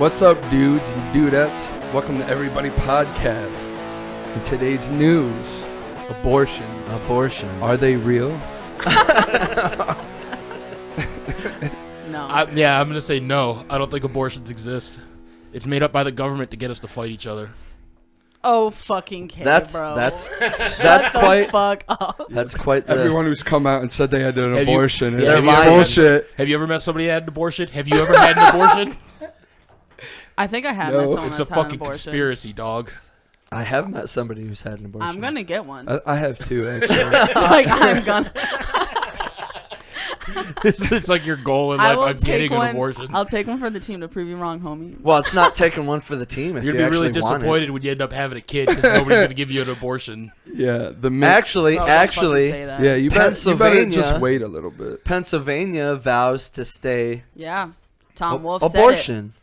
What's up, dudes and dudettes? Welcome to Everybody Podcast. In today's news, abortions. Are they real? No. I'm going to say no. I don't think abortions exist. It's made up by the government to get us to fight each other. Oh, fucking K, That's bro. that's quite quite fuck up. that's quite the, Everyone who's come out and said they had an Have you- abortion yeah, is have you ever- bullshit. Have you ever met somebody that had an abortion? Have you ever had an abortion? I think I have No, met someone It's a that's had an fucking abortion. conspiracy, dog. I have met somebody who's had an abortion. I'm gonna get one. I have two, actually. Like I'm gonna. It's like your goal in I life. will I'm take getting one. an abortion. I'll take one for the team to prove you wrong, homie. Well, it's not taking one for the team if You're you going to be really actually want disappointed when you end up having a kid because nobody's going to give you an abortion. Yeah, the it. Actually, Bro, don't fucking say that. yeah, you better just Pennsylvania- wait a little bit. Pennsylvania vows to stay Yeah. Tom Wolf abortion.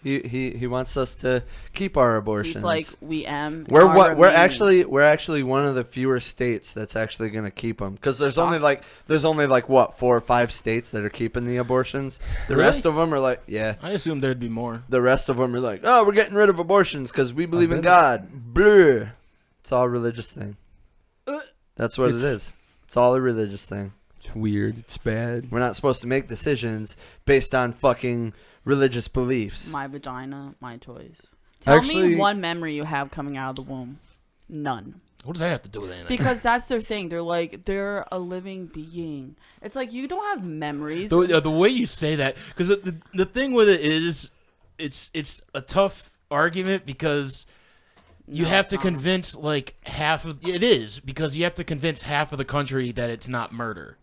He wants us to keep our said it. abortions. He's like, we am. We're are what we're remaining. actually one of the fewer states that's actually going to keep them because there's only like what 4 or 5 states that are keeping the abortions. The Really? rest of them are like I assumed there'd be more. The rest of them are like, oh, we're getting rid of abortions because we believe in bet. God. Bleh. It's all a religious thing. That's what it It's- is. It's all a religious thing. It's weird. It's bad. We're not supposed to make decisions based on fucking religious beliefs. My vagina, my choice. Tell Actually- me one memory you have coming out of the womb. None. What does that have to do with anything? Because that's their thing. They're like, they're a living being. It's like, you don't have memories. The way you say that, because the thing with it is, it's a tough argument because you No, have it's to not. convince like half of it is because you have to convince half of the country that it's not murder.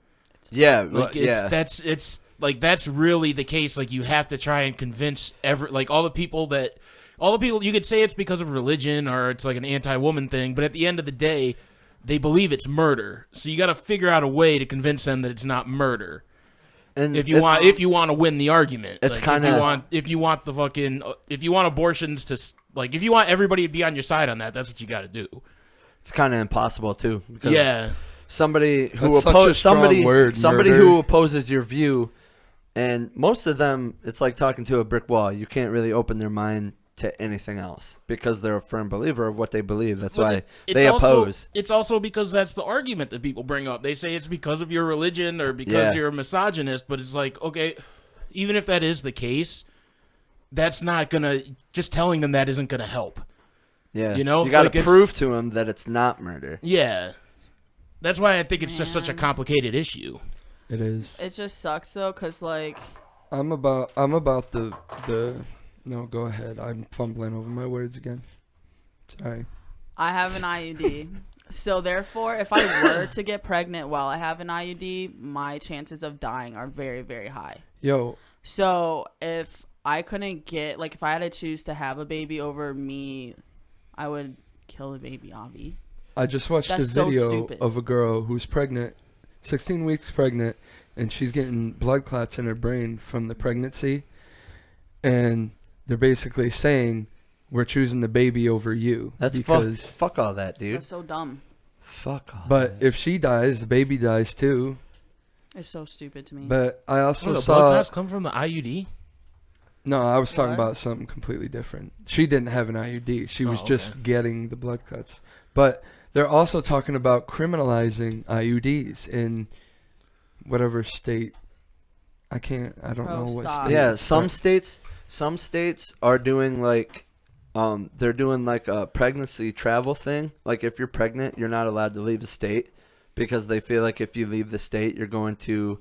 Yeah, Like yeah. that's really the case. Like you have to try and convince all the people you could say it's because of religion or it's like an anti-woman thing, but at the end of the day, they believe it's murder. So you got to figure out a way to convince them that it's not murder. And If you want to win the argument, It's Like, kinda- if you want abortions to if you want everybody to be on your side on that, that's what you got to do. it's kind of impossible too. Because Yeah, somebody who That's such a strong word, somebody murder. who opposes your view, and most of them, it's like talking to a brick wall. You can't really open their mind to anything else because they're a firm believer of what they believe. That's why they oppose. It's also because that's the argument that people bring up. They say it's because of your religion or because Yeah. you're a misogynist, but it's like, okay, even if that is the case, that's not gonna. Just telling them that isn't gonna help. Yeah, You know, you got like to it's- prove to them that it's not murder. Yeah, that's why I think it's just such a Man. complicated issue. It is. It just sucks, though, because, like, I'm about the. No, go ahead. I'm fumbling over my words again. Sorry. I have an IUD. So, therefore, if I were to get pregnant while I have an IUD, my chances of dying are very, very high. Yo, So, if I couldn't get, like, if I had to choose to have a baby over me, I would kill the baby, Avi. I just watched That's a so video stupid. of a girl who's pregnant, 16 weeks pregnant, and she's getting blood clots in her brain from the pregnancy. And they're basically saying, we're choosing the baby over you. That's because, fuck all that, dude. That's so dumb. Fuck all. But that. if she dies, the baby dies too. It's so stupid to me. But I also the blood saw... clots come from the IUD. No, I was talking What? about something completely different. She didn't have an IUD. She was Oh, just okay. getting the blood cuts. But they're also talking about criminalizing IUDs in whatever state. I don't Bro, know what stop. state. Yeah, it's some states are doing like they're doing like a pregnancy travel thing. Like if you're pregnant, you're not allowed to leave the state because they feel like if you leave the state, you're going to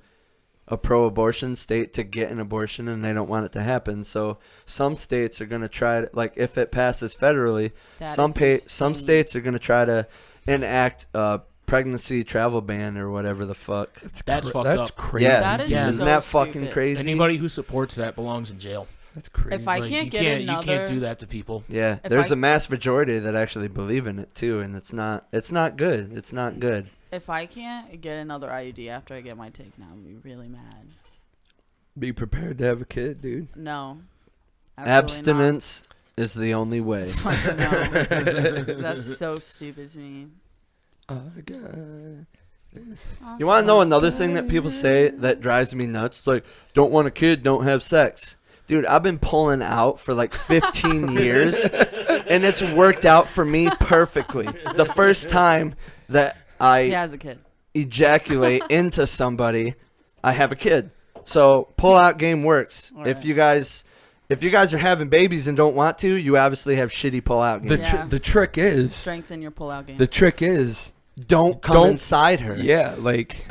a pro-abortion state to get an abortion, and they don't want it to happen. So some states are going to try to, like if it passes federally, That some is some insane. states are going to try to enact a pregnancy travel ban or whatever the fuck. That's fucked That's up. crazy. Yeah, That is Yeah. isn't so that fucking stupid. crazy? Anybody who supports that belongs in jail. That's crazy. If I Like, can't you get can't, another... you can't do that to people. Yeah, If there's I- a mass majority that actually believe in it too, and it's not good. It's not good. If I can't get another IUD after I get my take now, I'm be really mad. Be prepared to have a kid, dude. No. Abstinence is the only way. Fucking no. That's so stupid to me. I got this. You want to know another thing that people say that drives me nuts? Like, don't want a kid, don't have sex. Dude, I've been pulling out for like 15 years, and it's worked out for me perfectly. The first time that He I has a kid. ejaculate into somebody, I have a kid. So pull-out game works. All If right. you guys are having babies and don't want to, you obviously have shitty pull-out The games. Yeah. the trick is Strengthen your pullout game. Don't come Don't- inside her. yeah, like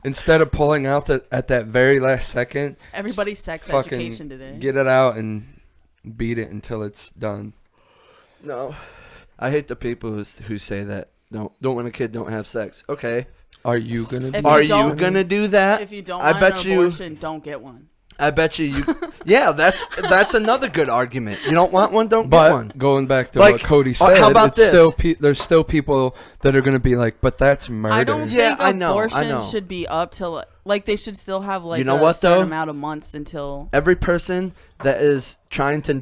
instead of pulling out at that very last second, Everybody's sex fucking education today. get it out and beat it until it's done. No. I hate the people who say that. Don't want a kid, don't have sex. Okay. Are you gonna? If do Are you that? you don't- gonna do that? If you don't I want bet an abortion, don't get one. I bet you. Yeah, that's another good argument. You don't want one, don't get But one. going back to Like, what Cody how said, about it's this? still there's still people that are gonna be like, but that's murder. I don't Yeah, think I know, I abortion know. should be up till like they should still have like You know a what, certain though? amount of months until. Every person that is trying to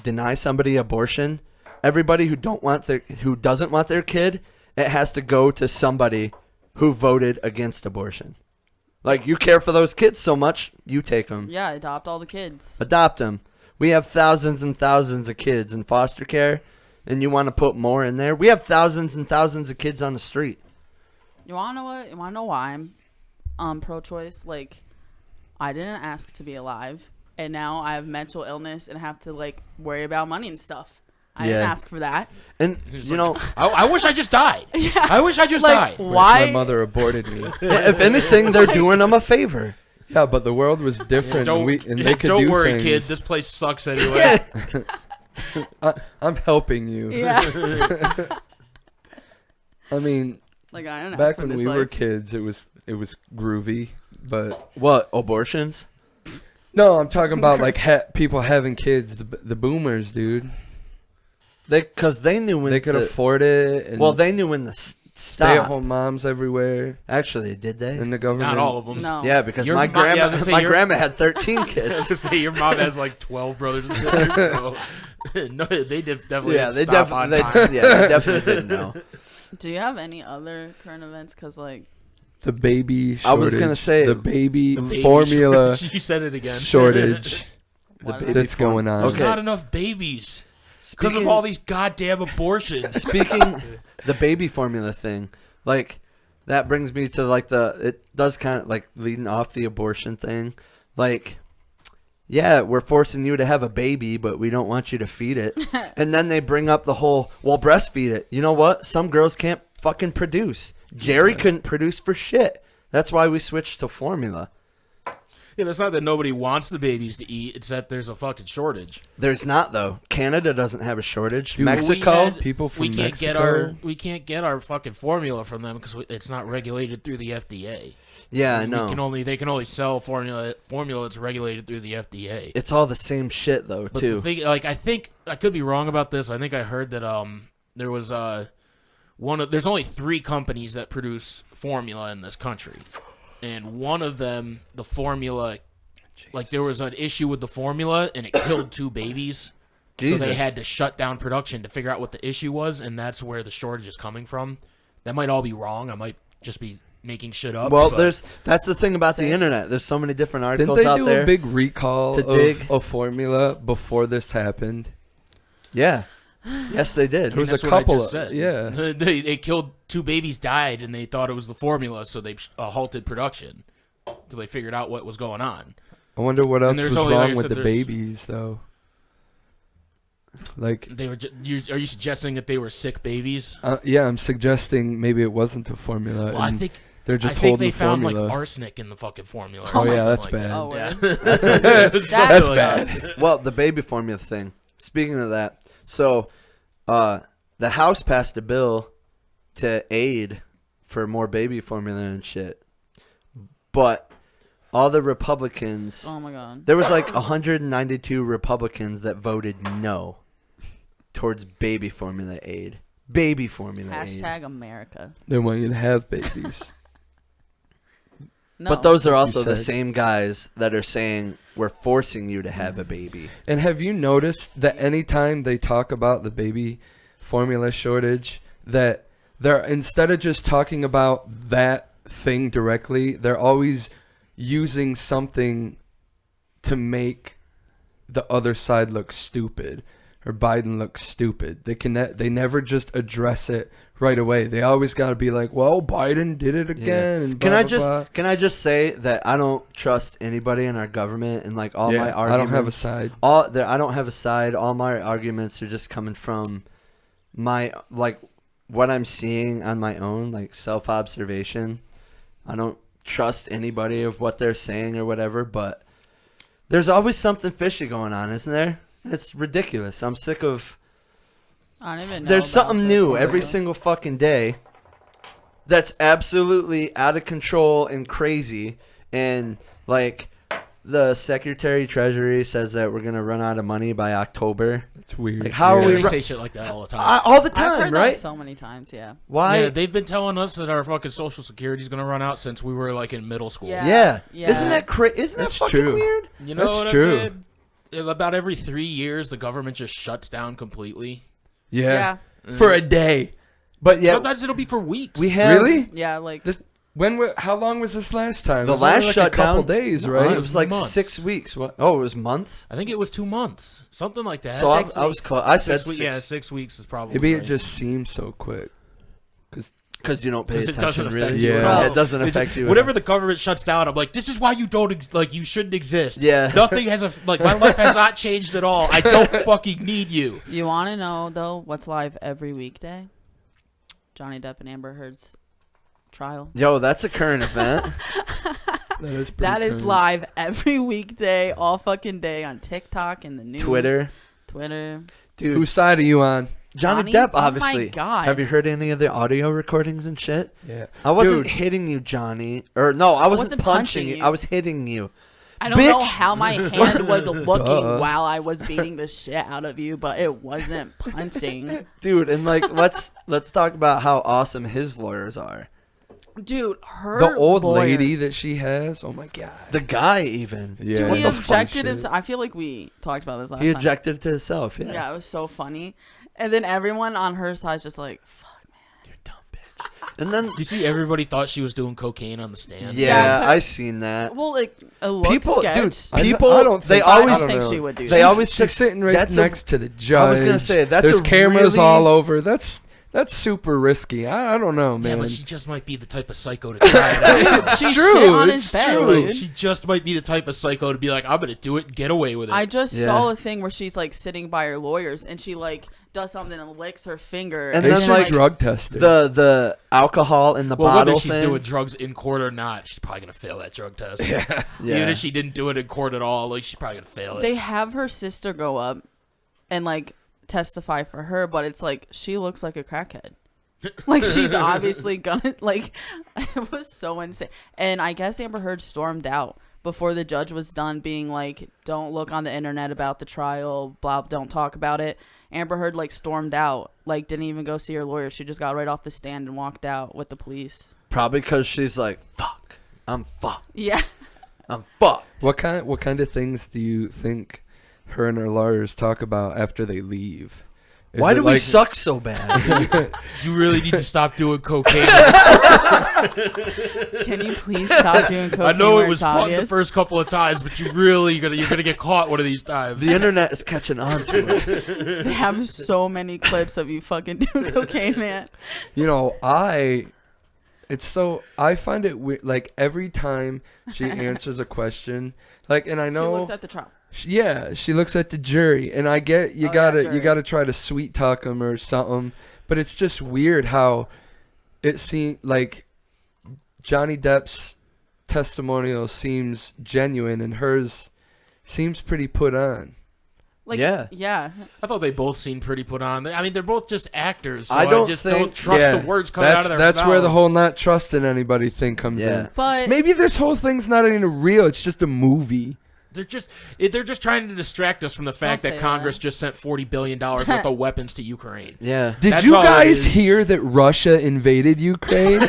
deny somebody abortion, everybody who doesn't want their kid, it has to go to somebody who voted against abortion. Like, you care for those kids so much, you take them. Yeah, adopt all the kids. Adopt them. We have thousands and thousands of kids in foster care, and you want to put more in there? We have thousands and thousands of kids on the street. You wanna know what? You wanna know why I'm pro-choice? Like, I didn't ask to be alive, and now I have mental illness and have to like worry about money and stuff. I didn't Yeah. ask for that. And, He's you like, know, I wish I just died. Yeah. I wish I just Like, died. Wish why? my mother aborted me. if anything, they're doing them a favor. Yeah, but the world was different. Don't, and they could don't do worry, things. kid. This place sucks anyway. I'm helping you. Yeah. I mean, Like I didn't ask back for when this we life. were kids, it was groovy. But What, abortions? no, I'm talking about like people having kids. The boomers, dude. Because they knew when They could to, afford it. And well, they knew when to stop. stay-at-home moms everywhere, Actually, did they? and the government. Not all of them. No. Yeah, because Your my mo- yeah, I grandma, was gonna say my your- grandma had 13 I was kids. gonna say your mom has like 12 brothers and sisters. So no, they definitely Yeah, didn't they stop on definitely, time. they definitely didn't know. Do you have any other current events? Cause like The baby shortage. I was gonna say, the baby, The baby formula shortage. You said it again. shortage what baby that's form- going on. There's Okay. not enough babies because of Speaking- all these goddamn abortions. Speaking the baby formula thing, like that brings me to like it does kind of like leading off the abortion thing. Like, yeah, we're forcing you to have a baby, but we don't want you to feed it. And then they bring up the whole, well, breastfeed it. You know what? Some girls can't fucking produce. Jerry couldn't produce for shit. That's why we switched to formula. Yeah, it's not that nobody wants the babies to eat; it's that there's a fucking shortage. There's not though. Canada doesn't have a shortage. Dude, Mexico. People from we can't Mexico. we can't get our fucking formula from them because it's not regulated through the FDA. Yeah, I We know. they can only sell formula that's regulated through the FDA. It's all the same shit though, But too. the thing, like, I think I could be wrong about this. I think I heard that there was there's only 3 companies that produce formula in this country, and one of them, the formula, like there was an issue with the formula and it killed 2 babies. So they Jesus. had to shut down production to figure out what the issue was, and that's where the shortage is coming from. That might all be wrong. I might just be making shit up. Well, but that's the thing about the Same. internet. There's so many different Didn't articles they out do there. a big recall to of dig. a formula before this happened? Yeah. Yes, they did. There was that's a what I couple just of- said. yeah. They killed 2 babies, died, and they thought it was the formula, so they halted production until they figured out what was going on. I wonder what else And there's was only, like wrong I with said, the there's- babies, though. Like, They were. Are you suggesting that they were sick babies? yeah, I'm suggesting maybe it wasn't the formula. Well, I and think they're just I think holding they the found formula. like arsenic in the fucking formula. Oh, or yeah, something that's like bad. that. Oh, Yeah. word. That's Something bad. like that. Well, the baby formula thing. Speaking of that, so the House passed a bill to aid for more baby formula and shit. But all the Republicans, Oh my god. there was like 192 Republicans that voted no towards baby formula aid. Baby formula aid. Hashtag America. They want you to have babies. No. But those are Like you also the said. same guys that are saying we're forcing you to have a baby. And have you noticed that anytime they talk about the baby formula shortage, that they're instead of just talking about that thing directly, they're always using something to make the other side looks stupid or Biden looks stupid. They never just address it right away. They always got to be like, well, Biden did it again. And blah, Can I just say that I don't trust anybody in our government, and like all my arguments. I don't have a side. I don't have a side. All my arguments are just coming from my like what I'm seeing on my own, like self-observation. I don't trust anybody of what they're saying or whatever, but there's always something fishy going on, isn't there? It's ridiculous. I'm sick of. I don't even know. There's about something the new political. every single fucking day that's absolutely out of control and crazy. And like the Secretary of Treasury says that we're going to run out of money by October. It's weird. Like, how Yeah, are we they ru- say shit like that all the time. All the I've time, heard right? that so many times. Yeah. Why? Yeah, they've been telling us that our fucking Social Security is gonna run out since we were like in middle school. Yeah. Yeah. Isn't that Isn't that That's fucking true. weird? You know That's what true. I'm saying? About every 3 years, the government just shuts down completely. Yeah. Yeah. For a day. But yeah, Sometimes it'll be for weeks. we have Really? Yeah. Like. This how long was this last time? the It was only last like shutdown. a couple days, No, right? It was like Months. 6 weeks. What? Oh, it was months. I think it was 2 months, something like that. So I 6 was weeks. close. I said 6 weeks. 6. Yeah, 6 weeks is probably. Maybe it right. just seems so quick. Because you don't pay 'Cause attention. it doesn't affect really. you Yeah. at No, all. It doesn't It's- affect you. at Whenever all. the government shuts down, I'm like, this is why you don't you shouldn't exist. Yeah. Nothing has my life has not changed at all. I don't fucking need you. You want to know though what's live every weekday? Johnny Depp and Amber Heard's trial. Yo, that's a current event. That is live every weekday, all fucking day on TikTok and the news. Twitter. Dude, Whose side are you on? Johnny Johnny? Depp, Oh my obviously. God. Have you heard any of the audio recordings and shit? Yeah. I wasn't Dude. hitting you, Johnny. Or no, I wasn't wasn't punching punching you. you. I was hitting you. I don't know Bitch. how my hand was looking Duh. while I was beating the shit out of you, but it wasn't punching. Dude, and like let's talk about how awesome his lawyers are. Dude, her The old lady lawyers- that she has. Oh my god. The guy even. Yeah. Dude, What he the objected shit. himself. I feel like we talked about this last He time. objected to himself, yeah. Yeah, it was so funny. And then everyone on her side's just like, fuck, man. You're dumb bitch. And then You see, everybody thought she was doing cocaine on the stand. yeah, but- I seen that. Well, like, a look People, sketch. dude, I don't people they think- I always don't think know. she would do They that. always She's took- sitting right that's a- next to the judge. I was gonna say, that's There's a cameras really- all over. That's super risky. I don't know, Yeah, man. but she just might be the type of psycho to try it out. She true, shit on it's his bed, true. dude. She just might be the type of psycho to be like, I'm gonna do it and get away with it. I just Yeah. saw a thing where she's like sitting by her lawyers and she like does something and licks her finger. And They then, should like, drug test her. The alcohol in the well, bottle whether she's thing. doing drugs in court or not, she's probably gonna fail that drug test. yeah. yeah. Even if she didn't do it in court at all, like she's probably gonna fail it. They have her sister go up and like testify for her, but it's like she looks like a crackhead. Like she's obviously gonna like. It was so insane, and I guess Amber Heard stormed out before the judge was done, being like, "Don't look on the internet about the trial. Blah. Don't talk about it." Amber Heard like stormed out, like didn't even go see her lawyer. She just got right off the stand and walked out with the police. Probably because she's like, fuck. I'm fucked. Yeah. I'm fucked. What kind of things do you think her and her lawyers talk about after they leave? Is Why it do we like- suck so bad? You really need to stop doing cocaine. Can you please stop doing cocaine? I know where it was it's fun the obvious? first couple of times, but you're gonna get caught one of these times. The internet is catching on to it. They have so many clips of you fucking doing cocaine, man. You know, I find it weird. Like every time she answers a question, like, and I She know, looks at the trial. she looks at the jury, and I get you Oh, yeah, gotta jury. you gotta try to sweet talk them or something, but it's just weird how it seems like Johnny Depp's testimonial seems genuine and hers seems pretty put on. Like, Yeah. yeah. I thought they both seemed pretty put on. I mean, they're both just actors, so I I, don't just think- don't trust Yeah, the words coming out of their That's where the mouths. whole not trusting anybody thing comes Yeah. in. But Maybe this whole thing's not even real. It's just a movie. They're just trying to distract us from the fact Don't that say Congress that. just sent $40 billion worth of weapons to Ukraine. Yeah. Did That's you all it guys is. hear that Russia invaded Ukraine?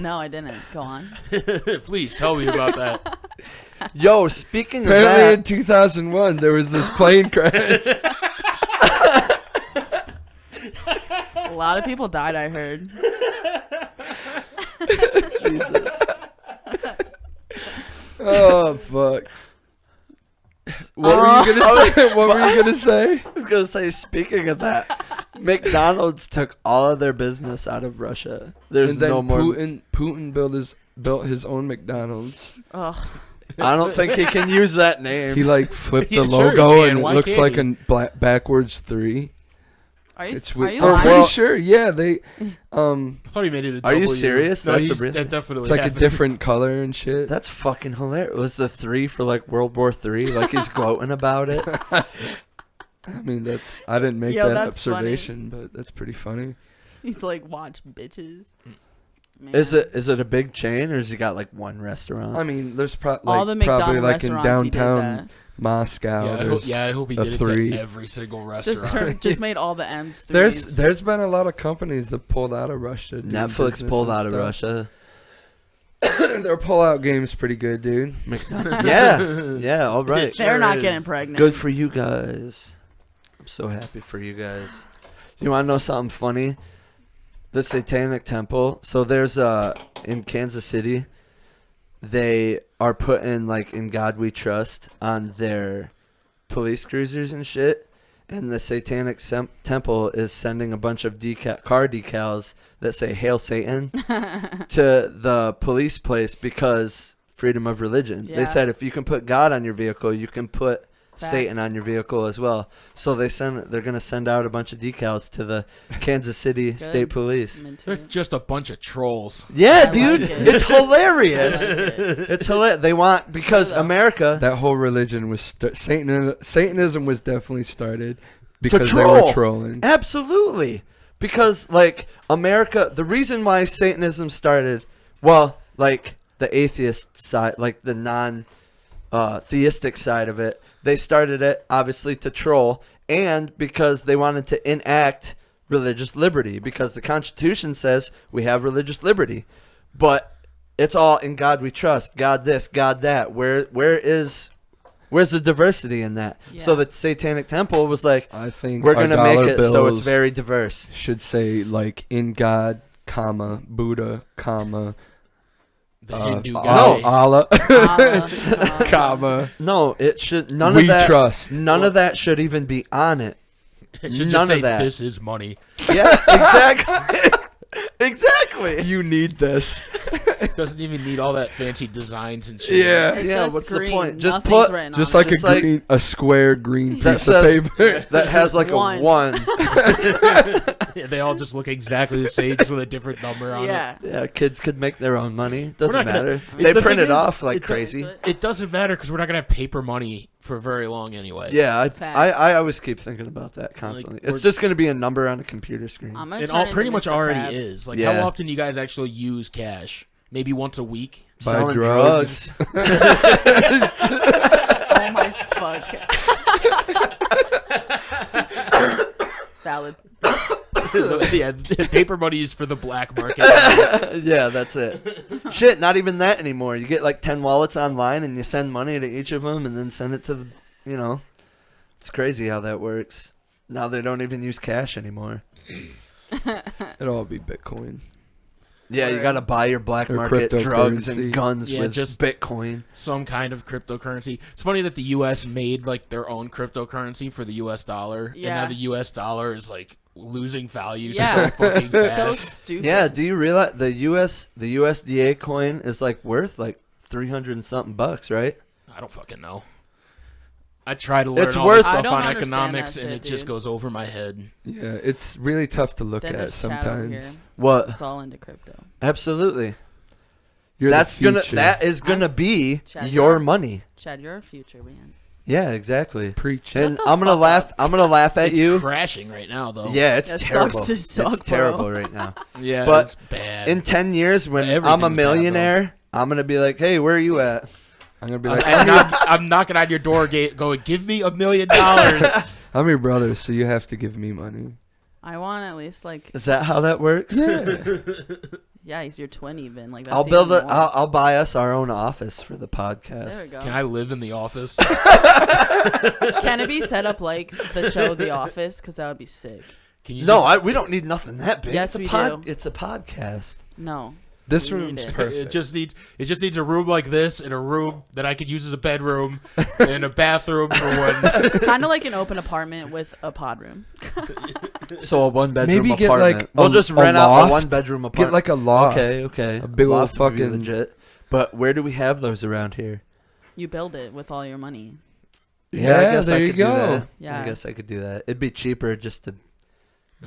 no, I didn't. Go on. Please tell me about that. Yo, speaking of Apparently in that, 2001 there was this plane crash. A lot of people died, I heard. Oh fuck. What were you gonna say? What were you gonna say? I was gonna say, speaking of that, McDonald's took all of their business out of Russia. There's And then no more. Putin built his own McDonald's. Ugh. I don't think he can use that name. He like flipped the Yeah, sure he logo can. and it Why looks can't like he? a backwards 3. Are you? It's Are weird. you I'm lying? pretty sure. Yeah, they. I thought he made it a Are you W. serious? No, That's he's, a real- that definitely It's like a happened. different color and shit. That's fucking hilarious. Was the 3 for like World War III? Like he's gloating about it. I mean, I didn't make Yo, that that's funny. observation, but that's pretty funny. He's like, watch bitches. Man. Is it a big chain or has he got like one restaurant? I mean, there's all the probably McDonald's like in restaurants he did downtown that. Moscow. Yeah, I hope he a did it 3. to every single restaurant. Just made all the M's threes. There's been a lot of companies that pulled out of Russia. doing Netflix business pulled and out of stuff. Russia. Their pullout game's pretty good, dude. Yeah, all right. They're Sure not is. getting pregnant. Good for you guys. I'm so happy for you guys. You want to know something funny? The Satanic Temple. So there's in Kansas City, they are putting like "In God We Trust" on their police cruisers and shit. And the Satanic Temple is sending a bunch of car decals that say "Hail Satan" to the police place because freedom of religion. Yeah. They said if you can put God on your vehicle, you can put Facts. Satan on your vehicle as well. So they're gonna send out a bunch of decals to the Kansas City State Police. I'm into They're it. just a bunch of trolls. Yeah, I dude, like it. it's hilarious. I like it. It's hilarious. They want because though. America. That whole religion was Satanism was definitely started because they troll. were trolling. Absolutely. Because, like, America, the reason why Satanism started, well, like, the atheist side, like, the non-theistic side of it, they started it, obviously, to troll, and because they wanted to enact religious liberty, because the Constitution says we have religious liberty. But it's all in God we trust, God this, God that. Where's the diversity in that? Yeah. So the Satanic Temple was like, I think we're our gonna make dollar it so it's bills very diverse. should say like in God, comma Buddha, comma The Hindu guy. Allah, Allah. comma No, it should none we of that. trust. None of that should even be on it. It should None just say, of that. "This is money." Yeah, exactly. Exactly. You need this. It doesn't even need all that fancy designs and shit. Yeah. It's Yeah, just what's the green. point? Just Nothing's put- written Just on like it. Just like- a square green That piece of says- paper. That has like One. a 1. Yeah, they all just look exactly the same, just with a different number on Yeah. Yeah, kids could make their own money. We're Doesn't not gonna- matter. I mean, They the print thing it is, off like it crazy. it. It doesn't matter because we're not gonna have paper money for very long anyway. Yeah, Facts. I always keep thinking about that constantly. we're- It's just going to be a number on a computer screen. I'm gonna It turn all into pretty much Mr. already Krabs. is. Like, Yeah. how often do you guys actually use cash? Maybe once a week. Buy Selling drugs. Oh my fuck. Valid. Yeah, paper money is for the black market. Yeah, that's it. Shit, not even that anymore. You get like 10 wallets online and you send money to each of them and then send it to the, it's crazy how that works. Now they don't even use cash anymore. It'll all be Bitcoin. Yeah, you Or- got to buy your black or market drugs cryptocurrency. and guns Yeah, with just- Bitcoin. Some kind of cryptocurrency. It's funny that the U.S. made like their own cryptocurrency for the U.S. dollar, and Yeah. now the U.S. dollar is like losing value Yeah. so fucking So fast. stupid. Yeah, do you realize the USDA coin is like worth like 300 and something bucks, right? I don't fucking know. I try to learn It's all worth- this I stuff don't on understand economics, that and shit, it just dude. goes over my head. Yeah, it's really tough to look Then at there's Chad over here. sometimes. What? It's all into crypto. Absolutely. You're the That future. is gonna be Chad, your you're- money. Chad, you're a future man. Yeah, exactly. Preach. And the I'm gonna fuck laugh. up. I'm gonna laugh at It's you. crashing right now, though. Yeah, it's It sucks terrible. to suck, It's bro. terrible right now. yeah, But it's bad. In 10 years, when I'm Everything's a bad, millionaire, I'm gonna be like, "Hey, where are you at?" I'm gonna be I'm, like, I'm knocking on your door, going, "Give me $1 million." I'm your brother, so you have to give me money. I want at least like Is that how that works? yeah, he's your twin even. Like that's I'll build even a. more. I'll buy us our own office for the There we podcast. go. Can I live in the office? Can it be set up like the show The Office? Because that would be sick. Can you? No, just, we don't need nothing that big. Yes, it's a we pod, do. It's a podcast. No, This We room's need it. perfect. It just needs a room like this and a room that I could use as a bedroom and a bathroom for one. Kind of like an open apartment with a pod room. So a 1-bedroom Maybe get, apartment. like, we'll a- just a rent out loft. a 1-bedroom apartment. Get like a loft. Okay. A big ol' Loft would be fucking- legit. But where do we have those around here? You build it with all your money. Yeah, I guess there I you could go. do that. Yeah. I guess I could do that. It'd be cheaper just to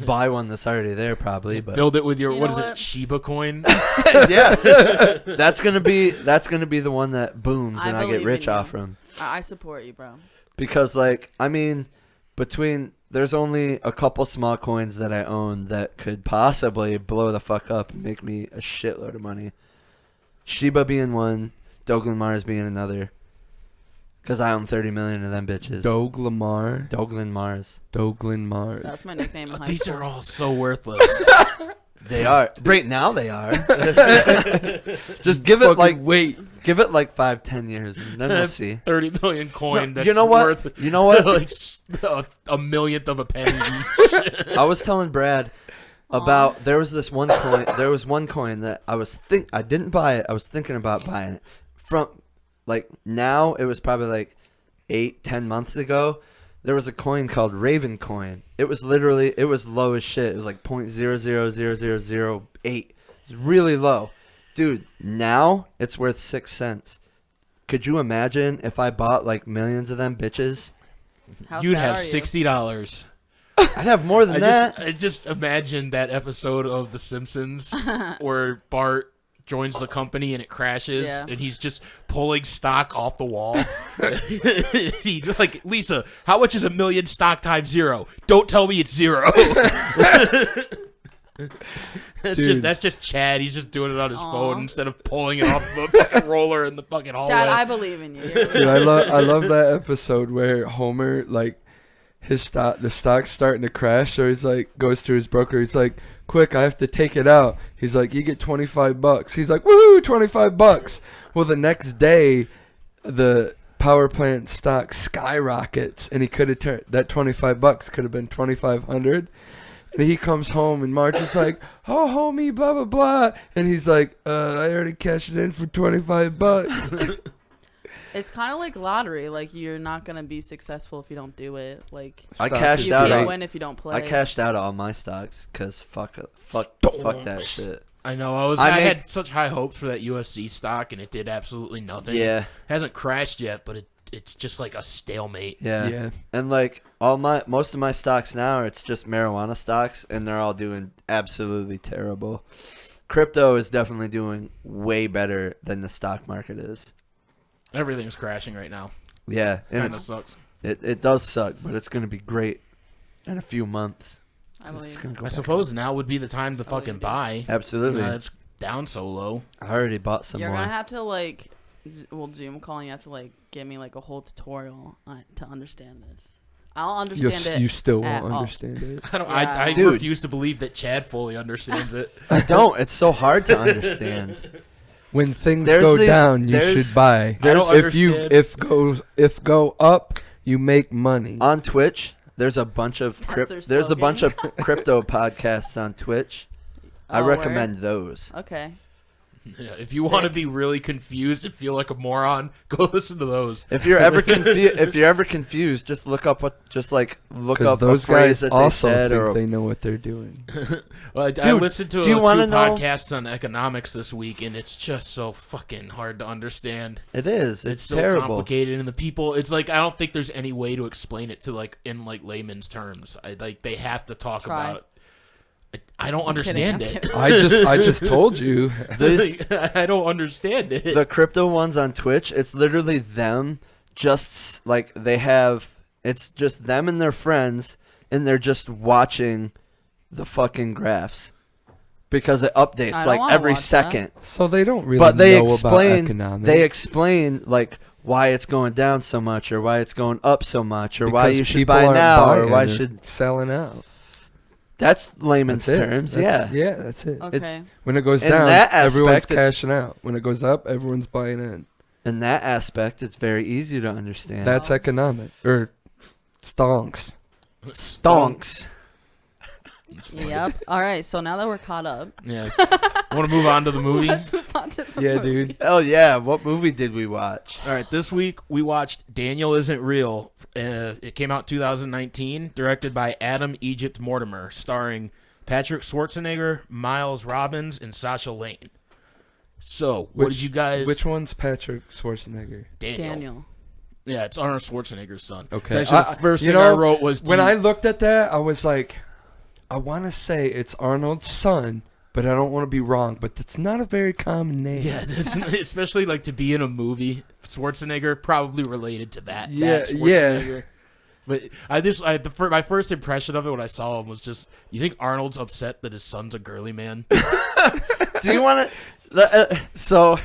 buy one that's already there, probably. But Build it with your You what know is what? it, Shiba coin? yes, that's gonna be the one that booms I and I get believe rich in you. off from. I support you, bro. Because there's only a couple small coins that I own that could possibly blow the fuck up and make me a shitload of money. Shiba being one, Douglas Mars being another. Because I own 30 million of them bitches. Doug Lamar. Douglas Mars. Douglas Mars. That's my nickname in high These school. are all so worthless. They are. Right now they are. Just give it give it like 5-10 years and then we'll see. 30 million coin. No, That's you know what? worth You know what? like a millionth of a penny each. I was telling Brad about there was one coin that I didn't buy it. I was thinking about buying it from now it was probably like 8-10 months ago. There was a coin called Raven coin. It was low as shit. It was like 0.000008. It was really low. Dude, now it's worth 6 cents. Could you imagine if I bought like millions of them bitches? How You'd sad have are you? $60. I'd have more than that. I just imagine that episode of The Simpsons where Bart joins the company and it crashes Yeah. and he's just pulling stock off the wall. He's like, Lisa, how much is a million stock times 0? Don't tell me it's 0. That's just Chad. He's just doing it on his Aw. phone instead of pulling it off the fucking roller in the fucking hallway. Chad, I believe in you. Dude, I love that episode where Homer, like, the stock's starting to crash, so he's like, goes to his broker. He's like, quick, I have to take it out. He's like, you get $25. He's like, woo, $25. Well, the next day, the power plant stock skyrockets, and he could have turned that $25 could have been $2,500. And he comes home, and Marge is like, oh, homie, blah, blah, blah. And he's like, I already cashed it in for $25. It's kind of like lottery. Like, you're not going to be successful if you don't do it. Like, I Stock cashed is you out. can't great. win if you don't play. I cashed out all my stocks because fuck that shit. I know. I had such high hopes for that UFC stock, and it did absolutely nothing. Yeah, Hasn't crashed yet, but it's just like a stalemate. yeah, Yeah. And like most of my stocks now, it's just marijuana stocks, and they're all doing absolutely terrible. Crypto is definitely doing way better than the stock market is. Everything's crashing right now. Yeah, and Kind of sucks. it does suck, but it's gonna be great in a few months. I It's believe. gonna go I back suppose now would be the time to Oh, fucking you do. buy. Absolutely. It's down so low. I already bought some You're more. going to have to, like, Zoom calling. You have to, like, give me, like, a whole tutorial to understand this. I'll understand it. You still at won't all. understand it. I don't. Yeah. I Dude. refuse to believe that Chad fully understands it. I don't. It's so hard to understand. When things There's go these- down, you there's- should buy. I don't understand. If go up, you make money. On Twitch, there's a bunch of That's their there's a bunch of slogan. crypto podcasts on Twitch. I Oh, word? recommend those. Okay. Yeah, if you want to be really confused and feel like a moron, go listen to those. If you're ever confused, just look up look Because up those a phrase guys that they also said think or they know what they're doing. Well, I Dude, listened to do you two wanna know- podcasts on economics this week, and it's just so fucking hard to understand. it is. It's so terrible. complicated, and the people. It's like I don't think there's any way to explain it to like in like layman's terms. They have to talk Try. about it. I don't I'm kidding, understand I'm it. kidding. I just told you. This- I don't understand it. The crypto ones on Twitch, it's literally them just like it's just them and their friends and they're just watching the fucking graphs because it I updates don't like wanna every watch that. second. So they don't really But they know about explain economics. like why it's going down so much or why it's going up so much or why Because you should people buy aren't now or buying, why they're should selling out. that's layman's That's it. terms. That's- Yeah. Yeah, that's it. Okay. When it goes In down, that everyone's aspect, it's- cashing out. When it goes up, everyone's buying in. In that aspect, it's very easy to understand. That's economic or stonks. stonks. Yep. All right. So now that we're caught up, Yeah. Want to move on to the movie? let's move on to the Yeah, movie. dude. Oh yeah, what movie did we watch? All right, this week we watched Daniel Isn't Real. It came out 2019, directed by Adam Egypt Mortimer, starring Patrick Schwarzenegger, Miles Robbins, and Sasha Lane. So, what did you guys... Which one's Patrick Schwarzenegger? Daniel. Yeah, it's Arnold Schwarzenegger's son. Okay. It's actually the first you thing I know, wrote was... when I looked at that, I was like, I want to say it's Arnold's son, but I don't want to be wrong. But that's not a very common name. Yeah, that's, especially like to be in a movie, Schwarzenegger probably related to that. Yeah, that Schwarzenegger. But my first impression of it when I saw him was just, you think Arnold's upset that his son's a girly man? Do you want to? So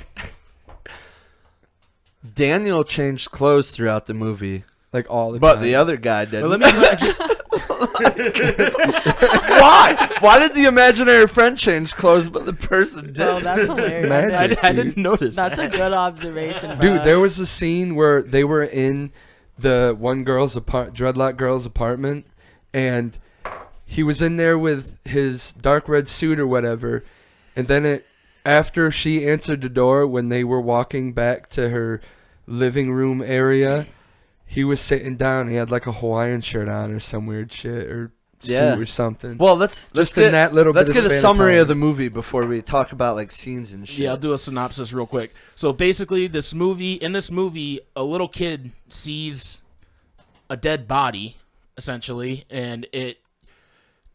Daniel changed clothes throughout the movie, Like all the but time. the other guy didn't. But let me imagine. Why? Why did the imaginary friend change clothes, but the person Bro, didn't? that's hilarious. Magic. I didn't notice That's that. a good observation, bro. Dude, there was a scene where they were in the one girl's dreadlock girl's apartment, and he was in there with his dark red suit or whatever, and then after she answered the door when they were walking back to her living room area, he was sitting down. He had like a Hawaiian shirt on or some weird shit or Yeah. suit or something. Well, let's Just get in that little let's bit get of a span of summary time. of the movie before we talk about like scenes and shit. Yeah, I'll do a synopsis real quick. So basically, in this movie, a little kid sees a dead body, essentially, and it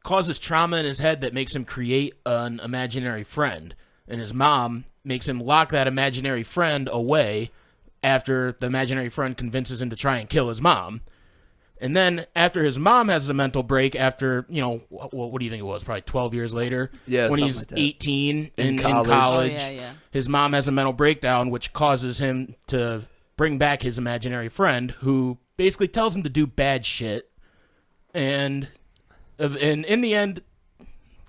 causes trauma in his head that makes him create an imaginary friend. And his mom makes him lock that imaginary friend away after the imaginary friend convinces him to try and kill his mom. And then after his mom has a mental break, after, what do you think it was? Probably 12 years later? Yeah, When something he's like that. 18 In in college. college. Oh, yeah. His mom has a mental breakdown, which causes him to bring back his imaginary friend, who basically tells him to do bad shit. And in the end,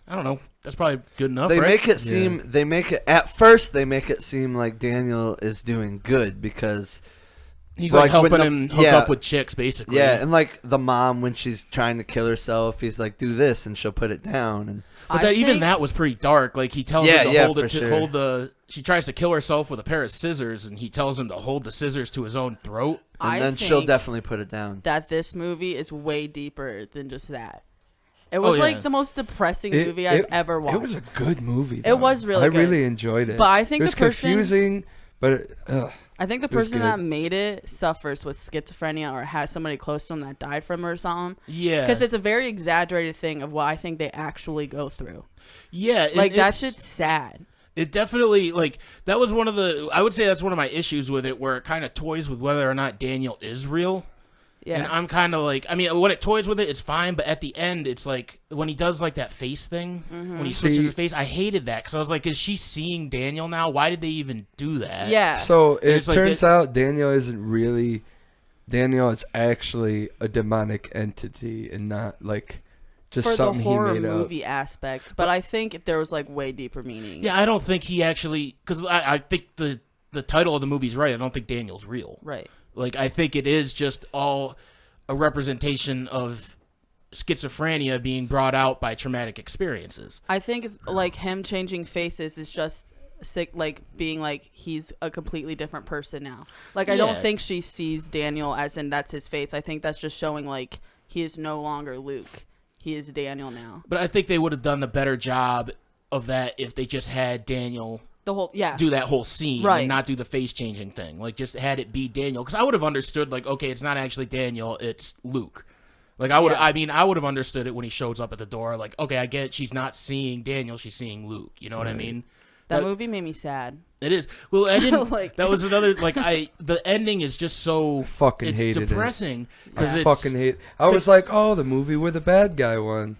I don't know. That's probably good enough, They right? make it seem. They make it at first. They make it seem like Daniel is doing good because He's like like when helping the- him hook yeah. up with chicks, basically. yeah, and like the mom when she's trying to kill herself, he's like, "Do this," and she'll put it down. And But I even think- that was pretty dark. Like he tells Yeah, him to yeah, hold for it sure. hold the. She tries to kill herself with a pair of scissors, and he tells him to hold the scissors to his own throat. I then she'll think definitely put it down. that this movie is way deeper than just that. It Oh, was yeah. like the most depressing movie I've ever watched. It was a good movie. It though. was really I good. really enjoyed it. But I think it was the person- confusing, but I think the It was person good. that made it suffers with schizophrenia or has somebody close to them that died from it or something. Yeah, Because it's a very exaggerated thing of what I think they actually go through. yeah. Like, that it's- shit's sad. It definitely, like, that was one of the, I would say that's one of my issues with it, where it kind of toys with whether or not Daniel is real. Yeah. And I'm kind of like, I mean, when it toys with it, it's fine, but at the end, it's like, when he does, like, that face thing, when he switches See- his face, I hated that, because I was like, is she seeing Daniel now? Why did they even do that? yeah. So it it's like turns out Daniel isn't really. Daniel is actually a demonic entity and not like just For the something horror he made movie aspect. But I think there was like way deeper meaning. Yeah, I don't think he actually, because I think the title of the movie's right. I don't think Daniel's real. Right. Like, I think it is just all a representation of schizophrenia being brought out by traumatic experiences. I think like him changing faces is just sick, like being like he's a completely different person now. Like I Yeah. don't think she sees Daniel as in that's his face. I think that's just showing like he is no longer Luke. He is Daniel now. But I think they would have done the better job of that if they just had Daniel The whole do that whole scene Right. and not do the face changing thing. Like, just had it be Daniel, because I would have understood, like, okay, it's not actually Daniel, it's Luke. Like, I would, Yeah. I mean, I would have understood it when he shows up at the door. Like, okay, I get it. She's not seeing Daniel, she's seeing Luke. You know what I mean? that But- movie made me sad. It is. Well, I didn't. Like- that was another. Like, the ending is just so Fucking it's hated it. depressing because I it's fucking hate. I was like, oh, the movie where the bad guy won.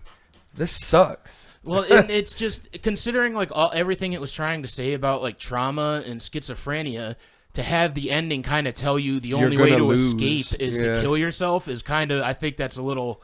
This sucks. well, and it's just considering like everything it was trying to say about like trauma and schizophrenia. To have the ending kind of tell you the You're only way gonna to lose. escape is to Yeah. kill yourself is kind of. I think that's a little.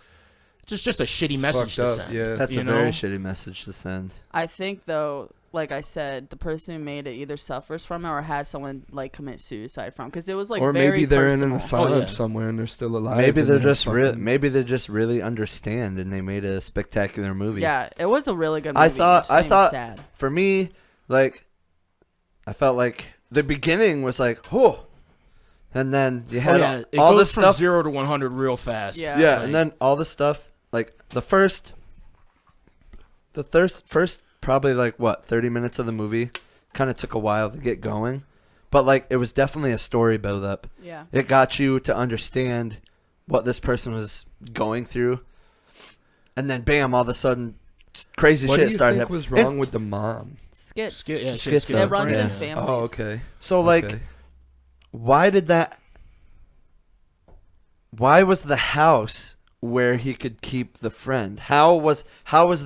It's just a shitty message Fucked to up, send. yeah. That's you a know? very shitty message to send. I think though like I said, the person who made it either suffers from it or had someone like commit suicide from, because it was like or very maybe they're personal. in an asylum yeah. somewhere and they're still alive. Maybe and they're just fucking- maybe they just really understand and they made a spectacular movie. Yeah, it was a really good movie. I thought- It just made me thought- sad. For me, like, I felt like the beginning was like, oh, and then you Oh, had yeah. It all goes this from stuff. 0 to 100 real fast. Yeah. Yeah, Like, and then all the stuff, like the first probably like what 30 minutes of the movie kind of took a while to get going, but like it was definitely a story build up. Yeah. It got you to understand what this person was going through, and then bam, all of a sudden, crazy What shit do you started think happening. was wrong with the mom? Skits. yeah, Skits It runs Yeah. in families. Oh, okay. So like, Okay. why was the house where he could keep the friend? How was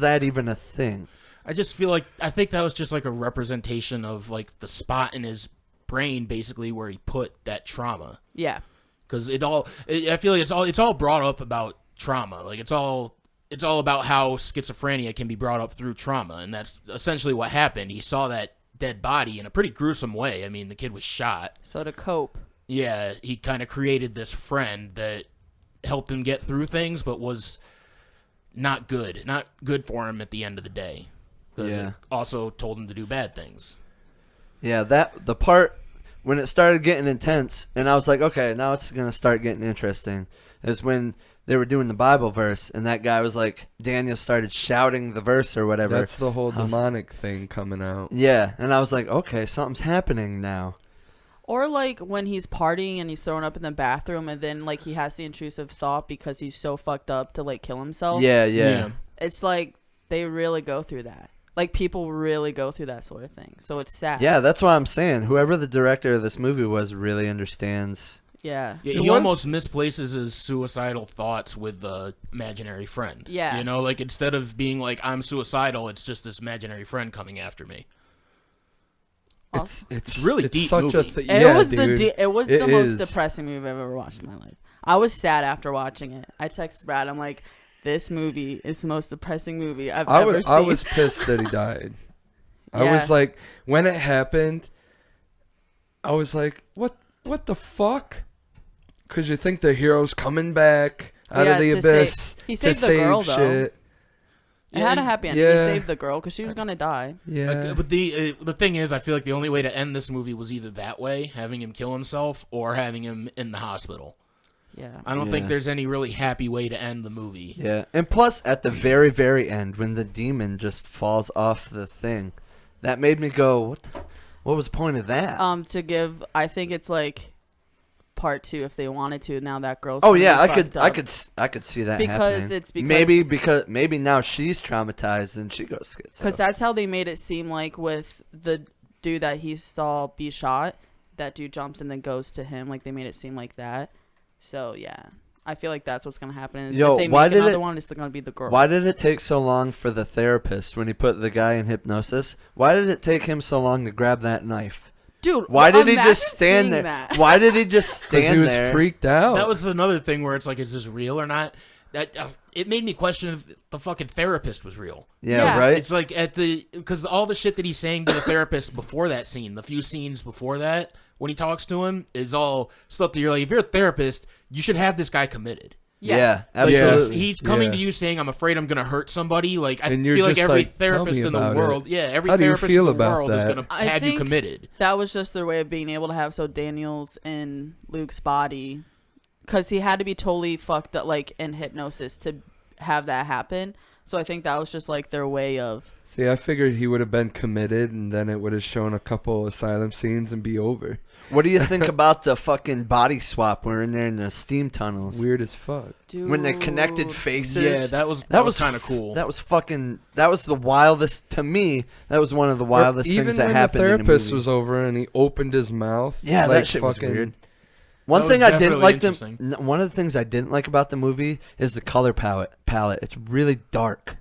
that even a thing? I think that was just like a representation of like the spot in his brain, basically, where he put that trauma. Yeah. Because I feel like it's all brought up about trauma. Like it's all about how schizophrenia can be brought up through trauma, and that's essentially what happened. He saw that dead body in a pretty gruesome way. I mean, the kid was shot. So to cope. Yeah, he kind of created this friend that helped him get through things, but was not good for him at the end of the day. Because Yeah. it also told him to do bad things. Yeah, the part when it started getting intense, and I was like, okay, now it's gonna start getting interesting, is when they were doing the Bible verse, and that guy was like, Daniel started shouting the verse or whatever. That's the whole I was- demonic thing coming out. Yeah, and I was like, okay, something's happening now. Or like when he's partying and he's thrown up in the bathroom and then like he has the intrusive thought because he's so fucked up to like kill himself. Yeah. It's like they really go through that. Like people really go through that sort of thing. So it's sad. Yeah, that's why I'm saying whoever the director of this movie was really understands. Yeah. Yeah, It he was- almost misplaces his suicidal thoughts with the imaginary friend. Yeah. You know, like instead of being like, I'm suicidal, it's just this imaginary friend coming after me. It's really it's deep such movie. It yeah, was dude. it was It the most is. depressing movie I've ever watched in my life. I was sad after watching it. I texted Brad. I'm like, this movie is the most depressing movie I've ever seen. I was pissed that he died. I was Yeah. like, when it happened, I was like, what the fuck? Because you think the hero's coming back out Yeah, of the to abyss save- he to saved the save girl, though. shit. It had a happy ending. Yeah. He saved the girl because she was gonna die. Yeah. But the thing is, I feel like the only way to end this movie was either that way, having him kill himself, or having him in the hospital. Yeah. I don't think Yeah. there's any really happy way to end the movie. Yeah, and plus at the very, very end, when the demon just falls off the thing, that made me go, what was the point of that? To give, I think it's like part 2 if they wanted to. Now that girl's Oh gonna yeah, be I could, fucked I up. could, I could see that Because happening. it's because- maybe now she's traumatized and she goes schizo. Because that's how they made it seem like with the dude that he saw be shot. That dude jumps and then goes to him. Like they made it seem like that. So yeah, I feel like that's what's gonna happen. Yo, if they why make did another it- one, it's gonna be the girl. Why did it take so long for the therapist when he put the guy in hypnosis? Why did it take him so long to grab that knife? Dude, Why did he imagine just stand seeing there? that. Why did he just Because stand he was there? freaked out. That was another thing where it's like, is this real or not? That it made me question if the fucking therapist was real. Yeah, Yeah. right. It's like because all the shit that he's saying to the therapist before that scene, the few scenes before that, when he talks to him, is all stuff that you're like, if you're a therapist, you should have this guy committed. Yeah, Like, absolutely. he's coming to Yeah. you saying, "I'm afraid I'm going to hurt somebody." Like I And you're feel like just every like, "Tell therapist me in the about it." world, every How do you therapist feel in the about world is that? going to I have you think committed. That was just their way of being able to have Daniel's in Luke's body, because he had to be totally fucked up, like in hypnosis, to have that happen. So I think that was just like their way of. See, I figured he would have been committed, and then it would have shown a couple asylum scenes and be over. What do you think about the fucking body swap? We're in there in the steam tunnels. Weird as fuck. Dude. When they connected faces. Yeah, that was kind of cool. That was fucking. That was the wildest to me. That was one of the wildest Even things that when happened the in the therapist movie. was over and he opened his mouth. Yeah, like that shit was fucking, weird. One That thing was I didn't definitely like interesting. one of the things I didn't like about the movie is the color palette. It's really dark.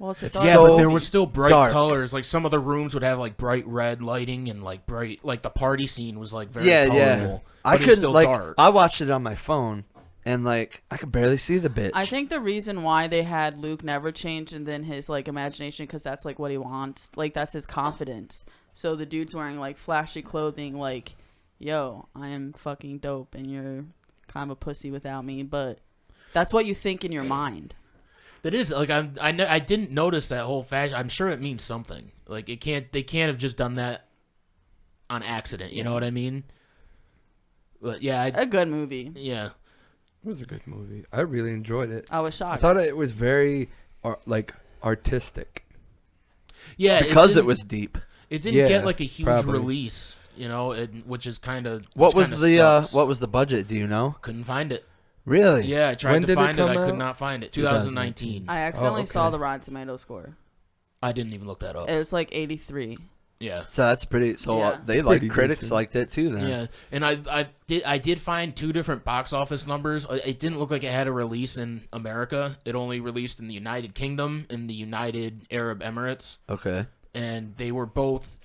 Well, it's a Yeah, so but there was still bright dark. colors. Like some of the rooms would have like bright red lighting and like bright, like the party scene was like very Yeah, colorful. yeah. But I it was couldn't still like. dark. I watched it on my phone, and like I could barely see the bitch. I think the reason why they had Luke never change and then his like imagination, because that's like what he wants, like that's his confidence. So the dude's wearing like flashy clothing, like, yo, I am fucking dope, and you're kind of a pussy without me, but that's what you think in your mind. That is like I didn't notice that whole fashion. I'm sure it means something. Like they can't have just done that on accident. You know what I mean? But yeah, A good movie. yeah. It was a good movie. I really enjoyed it. I was I shocked. thought it was very artistic. Yeah, because it didn't- was deep. It didn't Yeah, get like a huge probably. release, which is kind of What was the budget? Do you know? Couldn't find it. Really? Yeah, I tried When to did it find it. I come could out? not find it. 2019. I accidentally okay. saw the Rotten Tomato score. I didn't even look that up. It was like 83. Yeah. So that's pretty. So Yeah. they It's like pretty critics decent. liked it too. Then Yeah, and I did find 2 different box office numbers. It didn't look like it had a release in America. It only released in the United Kingdom and the United Arab Emirates, Okay. and they were both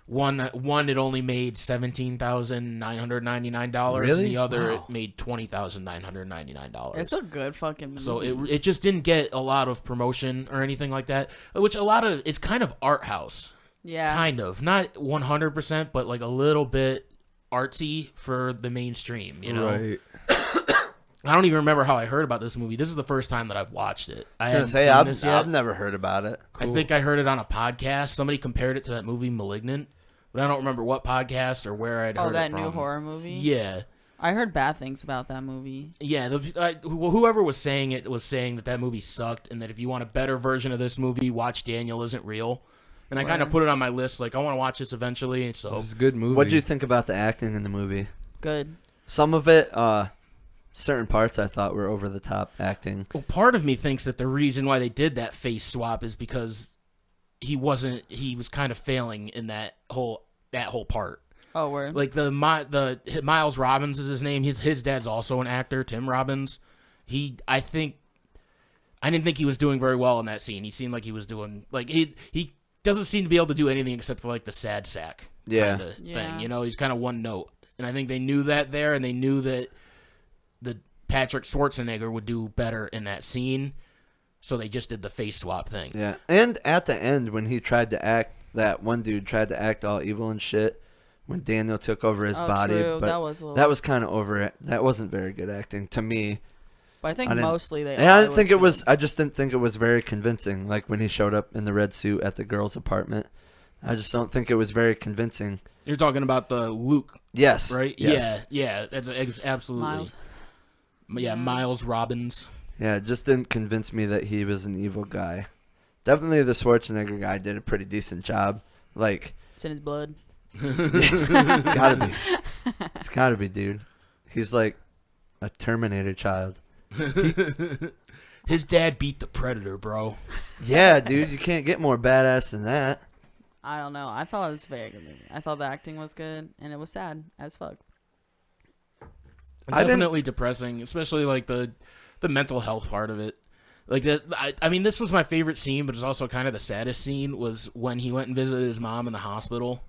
one. It only made $17,999, Really? and the other Wow. it made $20,999. It's a good fucking movie. So it just didn't get a lot of promotion or anything like that. Which it's kind of art house. yeah. Kind of, not 100%, but like a little bit artsy for the mainstream, you know. Right. I don't even remember how I heard about this movie. This is the first time that I've watched it. I I haven't was gonna say seen I've, this yet. I've never heard about it. I think I heard it on a podcast. Somebody compared it to that movie *Malignant*, but I don't remember what podcast or where I'd heard Oh, that it from. new horror movie? Yeah, I heard bad things about that movie. yeah. Whoever was saying it was saying that movie sucked, and that if you want a better version of this movie, watch *Daniel Isn't Real*. And I kind of Word. put it on my list, like I want to watch this eventually. It So was a good movie. What did you think about the acting in the movie? Good. Some of it, certain parts I thought were over the top acting. well, part of me thinks that the reason why they did that face swap is because he was kind of failing in that whole part. Oh, word. Like the Miles Robbins is his name. His dad's also an actor, Tim Robbins. I didn't think he was doing very well in that scene. He seemed like he was doing like he doesn't seem to be able to do anything except for like the sad sack Yeah. kinda Yeah. thing. You know, he's kind of one note. And I think they knew that there, and they knew that the Patrick Schwarzenegger would do better in that scene. So they just did the face swap thing. Yeah. And at the end, when he tried to act, that one dude tried to act all evil and shit, when Daniel took over his Oh, body. true. But That was a little- that was kind of over it. That wasn't very good acting to me. But I think I didn't- mostly they. And I all didn't think it was. good. I just didn't think it was very convincing. Like when he showed up in the red suit at the girl's apartment, I just don't think it was very convincing. You're talking about the Luke, Yes. right? Yes. Yeah. That's absolutely. Miles. Yeah, Miles Robbins. Yeah. It just didn't convince me that he was an evil guy. Definitely the Schwarzenegger guy did a pretty decent job. Like It's in his blood. it's gotta be. It's gotta be, dude. He's like a Terminator child. His dad beat the Predator, bro. Yeah, dude. You can't get more badass than that. I don't know. I thought it was a very good movie. I thought the acting was good, and it was sad as fuck. I didn't- Definitely depressing, especially like the mental health part of it. Like that, I mean, this was my favorite scene, but it's also kind of the saddest scene. Was when he went and visited his mom in the hospital,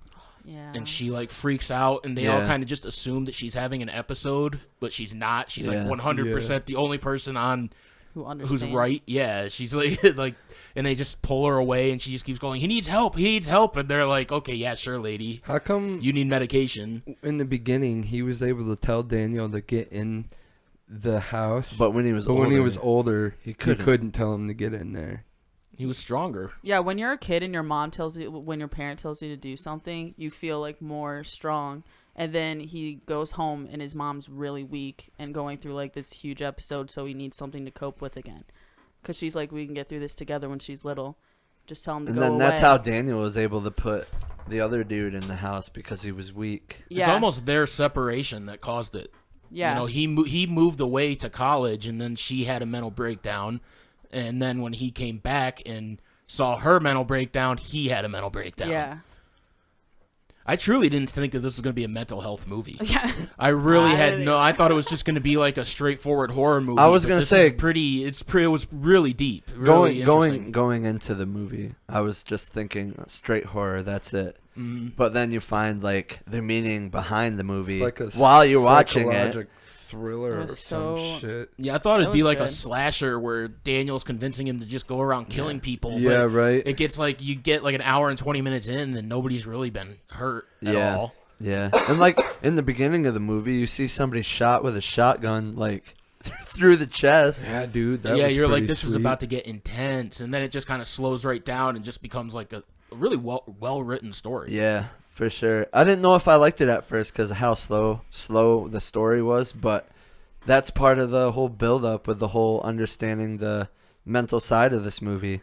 Yeah. and she like freaks out, and they all Yeah. kind of just assume that she's having an episode, but she's not. She's Yeah. like 100% the only person on Who who's understands? right. Yeah, she's like like, and they just pull her away, and she just keeps going. He needs help. He needs help, and they're like, okay, yeah, sure, lady. How come You need medication. in the beginning he was able to tell Daniel to get in the house, But when he was but older, when he was older, he he couldn't. couldn't tell him to get in there. He was stronger. Yeah, when you're a kid and your mom tells you, when your parent tells you to do something, you feel like more strong. And then he goes home and his mom's really weak and going through like this huge episode, so he needs something to cope with again. Because she's like, we can get through this together when she's little. Just tell him to and go then away. that's how Daniel was able to put the other dude in the house because he was weak. Yeah. It's almost their separation that caused it. Yeah. You know, he moved away to college, and then she had a mental breakdown, and then when he came back and saw her mental breakdown, he had a mental breakdown. Yeah. I truly didn't think that this was going to be a mental health movie. Yeah. I really I had didn't- no. I thought it was just going to be like a straightforward horror movie. I was but gonna this say- is pretty. It was really deep. Really interesting. Going into the movie, I was just thinking straight horror. That's it. Mhm. But then you find like the meaning behind the movie It's like a while you're watching it. psychologic thriller It or was some so- shit. Yeah, I thought That it'd be was like a good. slasher where Daniel's convincing him to just go around killing people. Yeah, but right. It gets like you get like an hour and 20 minutes in, and nobody's really been hurt at Yeah. all. Yeah, and like in the beginning of the movie, you see somebody shot with a shotgun, like through the chest. Yeah, dude. That Yeah, was you're like, pretty this is sweet. about to get intense, and then it just kind of slows right down and just becomes like a really well written story. Yeah, for sure. I didn't know if I liked it at first because of how slow the story was, but that's part of the whole build up with the whole understanding the mental side of this movie.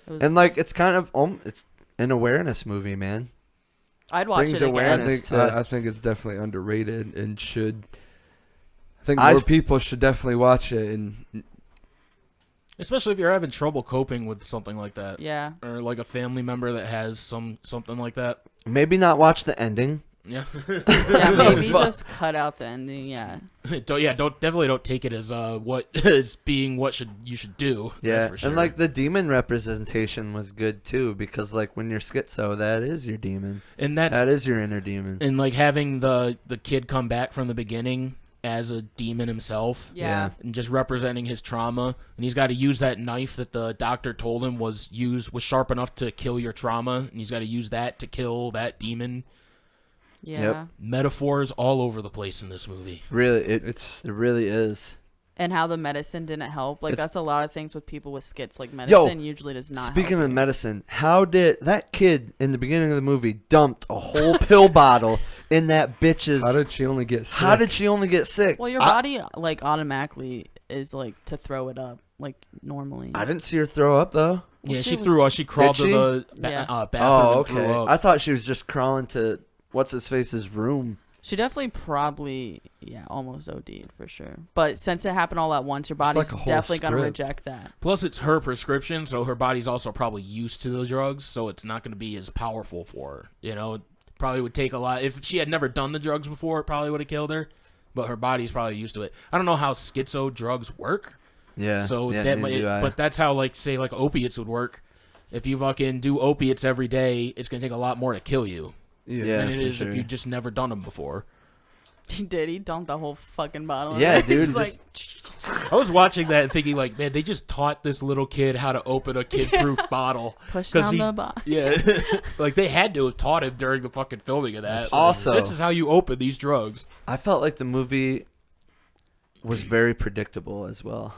It was- And like it's kind of it's an awareness movie, man. I'd watch brings it I again. awareness. think to- I think it's definitely underrated and should. I think I've- more people should definitely watch it. And Especially if you're having trouble coping with something like that, Yeah. or like a family member that has something like that. Maybe not watch the ending. Yeah, Yeah, maybe But- just cut out the ending. Yeah. definitely don't take it as what is being what you should do. Yeah, That's for sure. and like the demon representation was good too because like when you're schizo, that is your demon. and that's That is your inner demon. and like having the kid come back from the beginning as a demon himself. Yeah. And just representing his trauma, and he's got to use that knife that the doctor told him was sharp enough to kill your trauma, and he's got to use that to kill that demon. Yeah. Yep. Metaphors all over the place in this movie. Really, it it's really is. And how the medicine didn't help. Like, It's- that's a lot of things with people with skits. Like, medicine usually does not Speaking help of you. medicine, how did that kid in the beginning of the movie dumped a whole pill bottle in that bitch's? how did she only get sick? How did she only get sick? Well, your body, like, automatically is, like, to throw it up, like, normally. I didn't see her throw up though. Well, Yeah, she she was- threw. She crawled Did to she? the Yeah. bathroom Oh, and threw okay. up. I thought she was just crawling to what's his face's room. She definitely probably, almost OD'd for sure. But since it happened all at once, your body's like a whole definitely going to script. reject that. Plus, it's her prescription, so her body's also probably used to the drugs, so it's not going to be as powerful for her. You know, it probably would take a lot. If she had never done the drugs before, it probably would have killed her. But her body's probably used to it. I don't know how schizo drugs work. Yeah. So yeah, that neither might, do I. but that's how like say like opiates would work. If you fucking do opiates every day, it's gonna take a lot more to kill you Yeah, than it for is sure. if you just never done them before. He did. He dumped the whole fucking bottle. in Yeah, there. He's dude, like, I was watching that and thinking like, man, they just taught this little kid how to open a kid-proof bottle. push 'Cause down he- the bottle. Yeah, like they had to have taught him during the fucking filming of that. Like, Also- this is how you open these drugs. I felt like the movie was very predictable as well.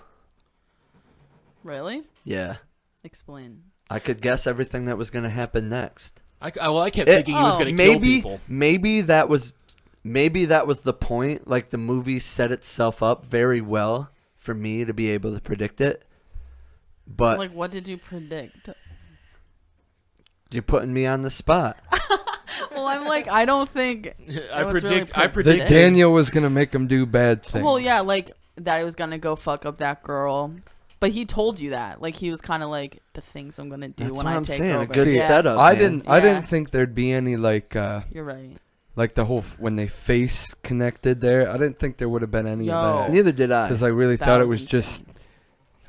Really? Yeah. Explain. I could guess everything that was going to happen next. I kept thinking he was Oh. gonna kill Maybe people. maybe that was the point. Like the movie set itself up very well for me to be able to predict it. But Like, what did you predict? you're putting me on the spot. Well, I'm like, I don't think. I was really predict. I predicted. predict. That Daniel was gonna make him do bad things. Well, yeah, like that he was gonna go fuck up that girl, but he told you that. Like he was kind of like the things I'm gonna do That's when what I I'm take saying. over. A good See, setup. I man. didn't. I Yeah. didn't think there'd be any like You're right. the whole when they face connected there. I didn't think there would have been any Yo. of that Neither did I. because I really That thought it was was just insane.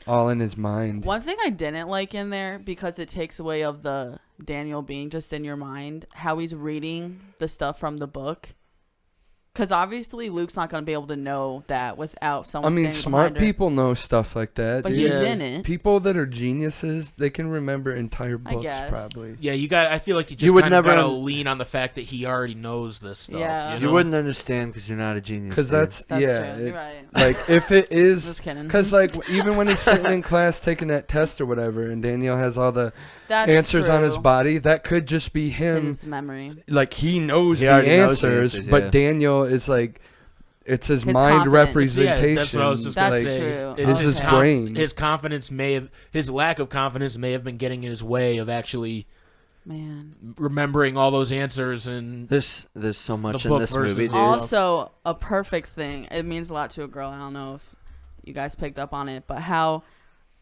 all in his mind. One thing I didn't like in there because it takes away of the Daniel being just in your mind, how he's reading the stuff from the book. Because obviously Luke's not going to be able to know that without I someone. mean, standing smart behind her. people know stuff like that. But dude. he Yeah. didn't. People that are geniuses, they can remember entire I books guess. probably. Yeah, you got. I feel like you You just would kind of never gotta un- lean on the fact that he already knows this stuff. Yeah. you, You know? wouldn't understand because you're not a genius. Because dude. that's That's yeah. true. You're right. Like if it is, Just kidding. because like even when he's sitting in class taking that test or whatever, and Daniel has all the That's answers on his true. body, that could just be In him. his memory. Like he knows He the already knows the answers, answers, but yeah. Daniel is like, it's his, His mind confidence. representation. Yeah, that's what I was just That's gonna say. true. It's This is his brain. His confidence his lack of confidence may have been getting in his way of actually Man. remembering all those answers and There's so much The in book this versus movie, dude. all- Also, a perfect thing. It means a lot to a girl. I don't know if you guys picked up on it, but how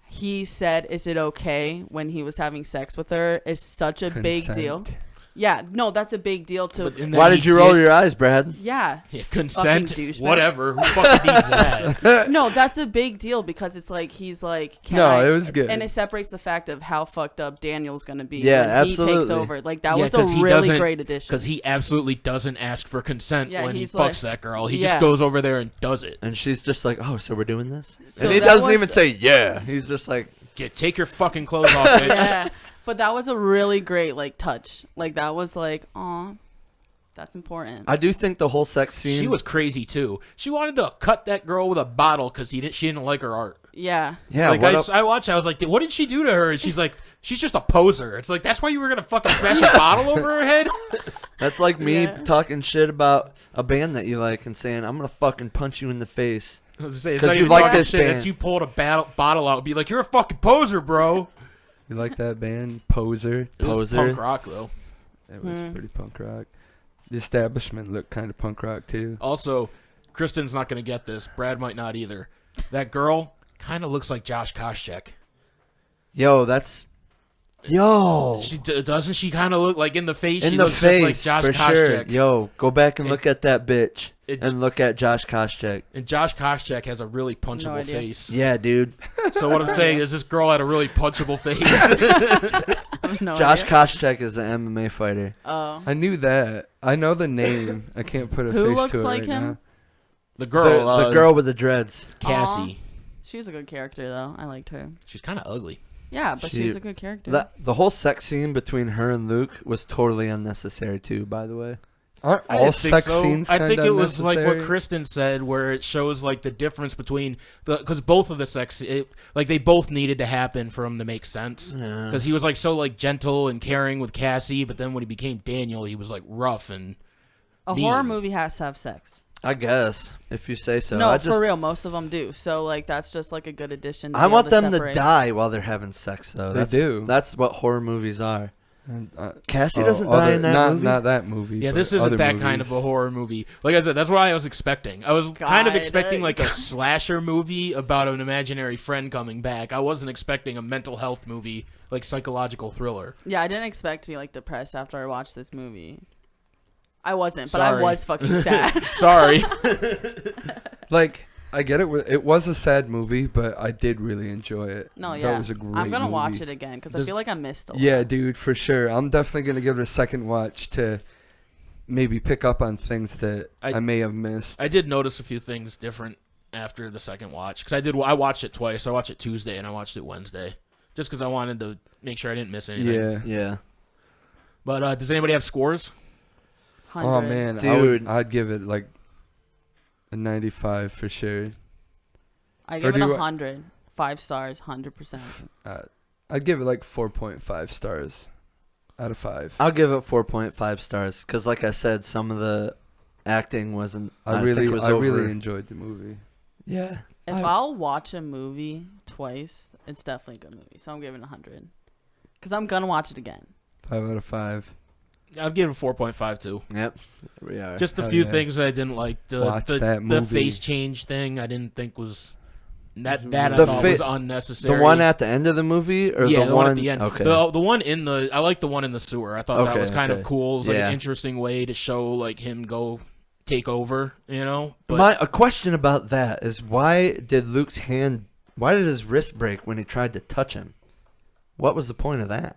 he said, "Is it okay?" when he was having sex with her is such a big deal. Consent. Yeah, no, that's a big deal to. But in that Why he did you roll your eyes, Brad? Yeah. Yeah, consent, Fucking douchebag. whatever. Who fucking needs that? No, that's a big deal because it's like he's like, can No, I? it was good. And it separates the fact of how fucked up Daniel's gonna be Yeah, when he takes absolutely. over. Like that Yeah, was 'cause a he really doesn't- great addition. Because he absolutely doesn't ask for consent Yeah, when he he's fucks like- that girl. He Yeah. just goes over there and does it. And she's just like, oh, so we're doing this? So and he that doesn't was- even say yeah. He's just like, Take your fucking clothes off, bitch. Yeah, but that was a really great like touch. Like that was like, aw, that's important. I do think the whole sex scene. She was crazy too. She wanted to cut that girl with a bottle because she didn't like her art. Yeah. Yeah, Like what I watched, I was like, what did she do to her? And she's like, she's just a poser. It's like that's why you were gonna fucking smash a bottle over her head. That's like me Yeah. talking shit about a band that you like and saying, I'm going to fucking punch you in the face. I was gonna say, it's 'Cause not you even like talking this shit. It's band. you pulled a bottle out and be like, you're a fucking poser, bro. You like that band, Poser? It was Poser. punk rock though. That was Hmm. pretty punk rock. The Establishment looked kind of punk rock too. Also, Kristen's not gonna get this. Brad might not either. That girl kind of looks like Josh Koscheck. Yo, that's. Yo. Doesn't she kind of look like in the face? In she the looks face, just like for Josh sure. Koscheck. Yo, go back and It- look at that bitch. it- and look at Josh Koscheck. And Josh Koscheck has a really punchable idea. face. Yeah, dude. So what I'm saying is this girl had a really punchable face. I have no Josh idea. Koscheck is an MMA fighter. Oh. I knew that. I know the name. I can't put a Who face looks to it like right him? now. The girl, the girl with the dreads. Cassie. She was a good character though. I liked her. She's kind of ugly. Yeah, but she She- was a good character. The whole sex scene between her and Luke was totally unnecessary too, by the way. Aren't I all didn't think sex so. scenes I kind think of it was like what unnecessary? Kristen said, where it shows like the difference between because both of the sex, like they both needed to happen for him to make sense. Yeah. Because he was like so like gentle and caring with Cassie, but then when he became Daniel, he was like rough and a mean. horror movie has to have sex. I guess, if you say so. No, I just, for real, most of them do. So like that's just like a good addition. To I be want able to them separate. to die while they're having sex, though. They do. That's what horror movies are. And, Cassie oh, doesn't die in that not, movie. Not that movie. yeah, but this isn't other that kind of a movies. horror movie. Like I said, that's what I was expecting. I was kind of God. expecting like a slasher movie about an imaginary friend coming back. I wasn't expecting a mental health movie, like psychological thriller. Yeah, I didn't expect to be like depressed after I watched this movie. I wasn't, but Sorry. I was fucking sad. Sorry. Like, I get it. It was a sad movie, but I did really enjoy it. No, That yeah, was a great I'm gonna movie. watch it again because I Does- feel like I missed a lot. Yeah, dude, for sure. I'm definitely gonna give it a second watch to maybe pick up on things that I- I may have missed. I did notice a few things different after the second watch because I watched it twice. I watched it Tuesday and I watched it Wednesday, just because I wanted to make sure I didn't miss anything. Yeah. Yeah. But does anybody have scores? 100. Oh man, Dude. I'd give it like a 95 for sure. I Or give do it you- 100. 5 stars, 100%. I'd give it like 4.5 stars out of 5. I'll give it 4.5 stars because, like I said, some of the acting wasn't. I think really, was I over. really enjoyed the movie. Yeah. If I'll watch a movie twice, it's definitely a good movie. So I'm giving it 100. Because I'm going to watch it again. 5 out of 5. I'd give it 4.5 too. Yep. We are. Just a Hell few yeah. things I didn't like. Watch The that movie. face change thing I didn't think was that The I thought fa- was the unnecessary. one at the end of the movie, or yeah, the one at the end. Okay. The one in the I like the one in the sewer. I thought that Okay, was kind of okay. cool. It was like Yeah. an interesting way to show like him go take over. You know, but A question about that is why did Luke's hand? Why did his wrist break when he tried to touch him? What was the point of that?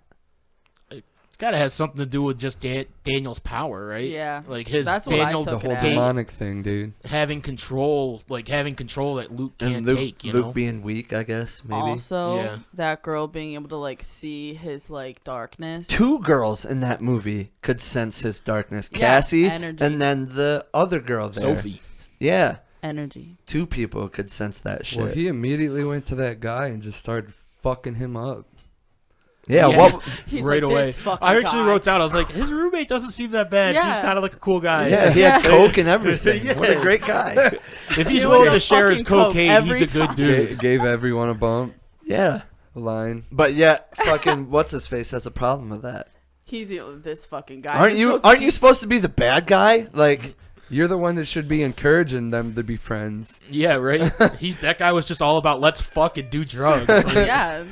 it's got to have something to do with just Daniel's power, right? Yeah. Like his That's what I Daniel took The it whole as. demonic thing, dude. having control that Luke can't And Luke, take. You Luke know, being weak, I guess maybe. Also, Yeah. that girl being able to like see his like darkness. Two girls in that movie could sense his darkness. Yeah, Cassie energy. and then the other girl there. Sophie. Yeah. Energy. Two people could sense that shit. Well, he immediately went to that guy and just started fucking him up. yeah, Yeah. what He's right like, away. This fucking I actually guy. wrote down. I was like, his roommate doesn't seem that bad. Seems Yeah. kind of like a cool guy. yeah, he had Yeah. coke and everything. Yeah. What a great guy. If he's He willing would to share his fucking coke cocaine, he's a every good time. dude. Gave everyone a bump, Yeah. a line. But yet fucking what's his face has a problem with that. He's this fucking guy. Aren't He's you supposed aren't to you supposed to be the bad guy? Like You're the one that should be encouraging them to be friends. Yeah, right. That guy was just all about let's fuck and do drugs. be- Like, yeah.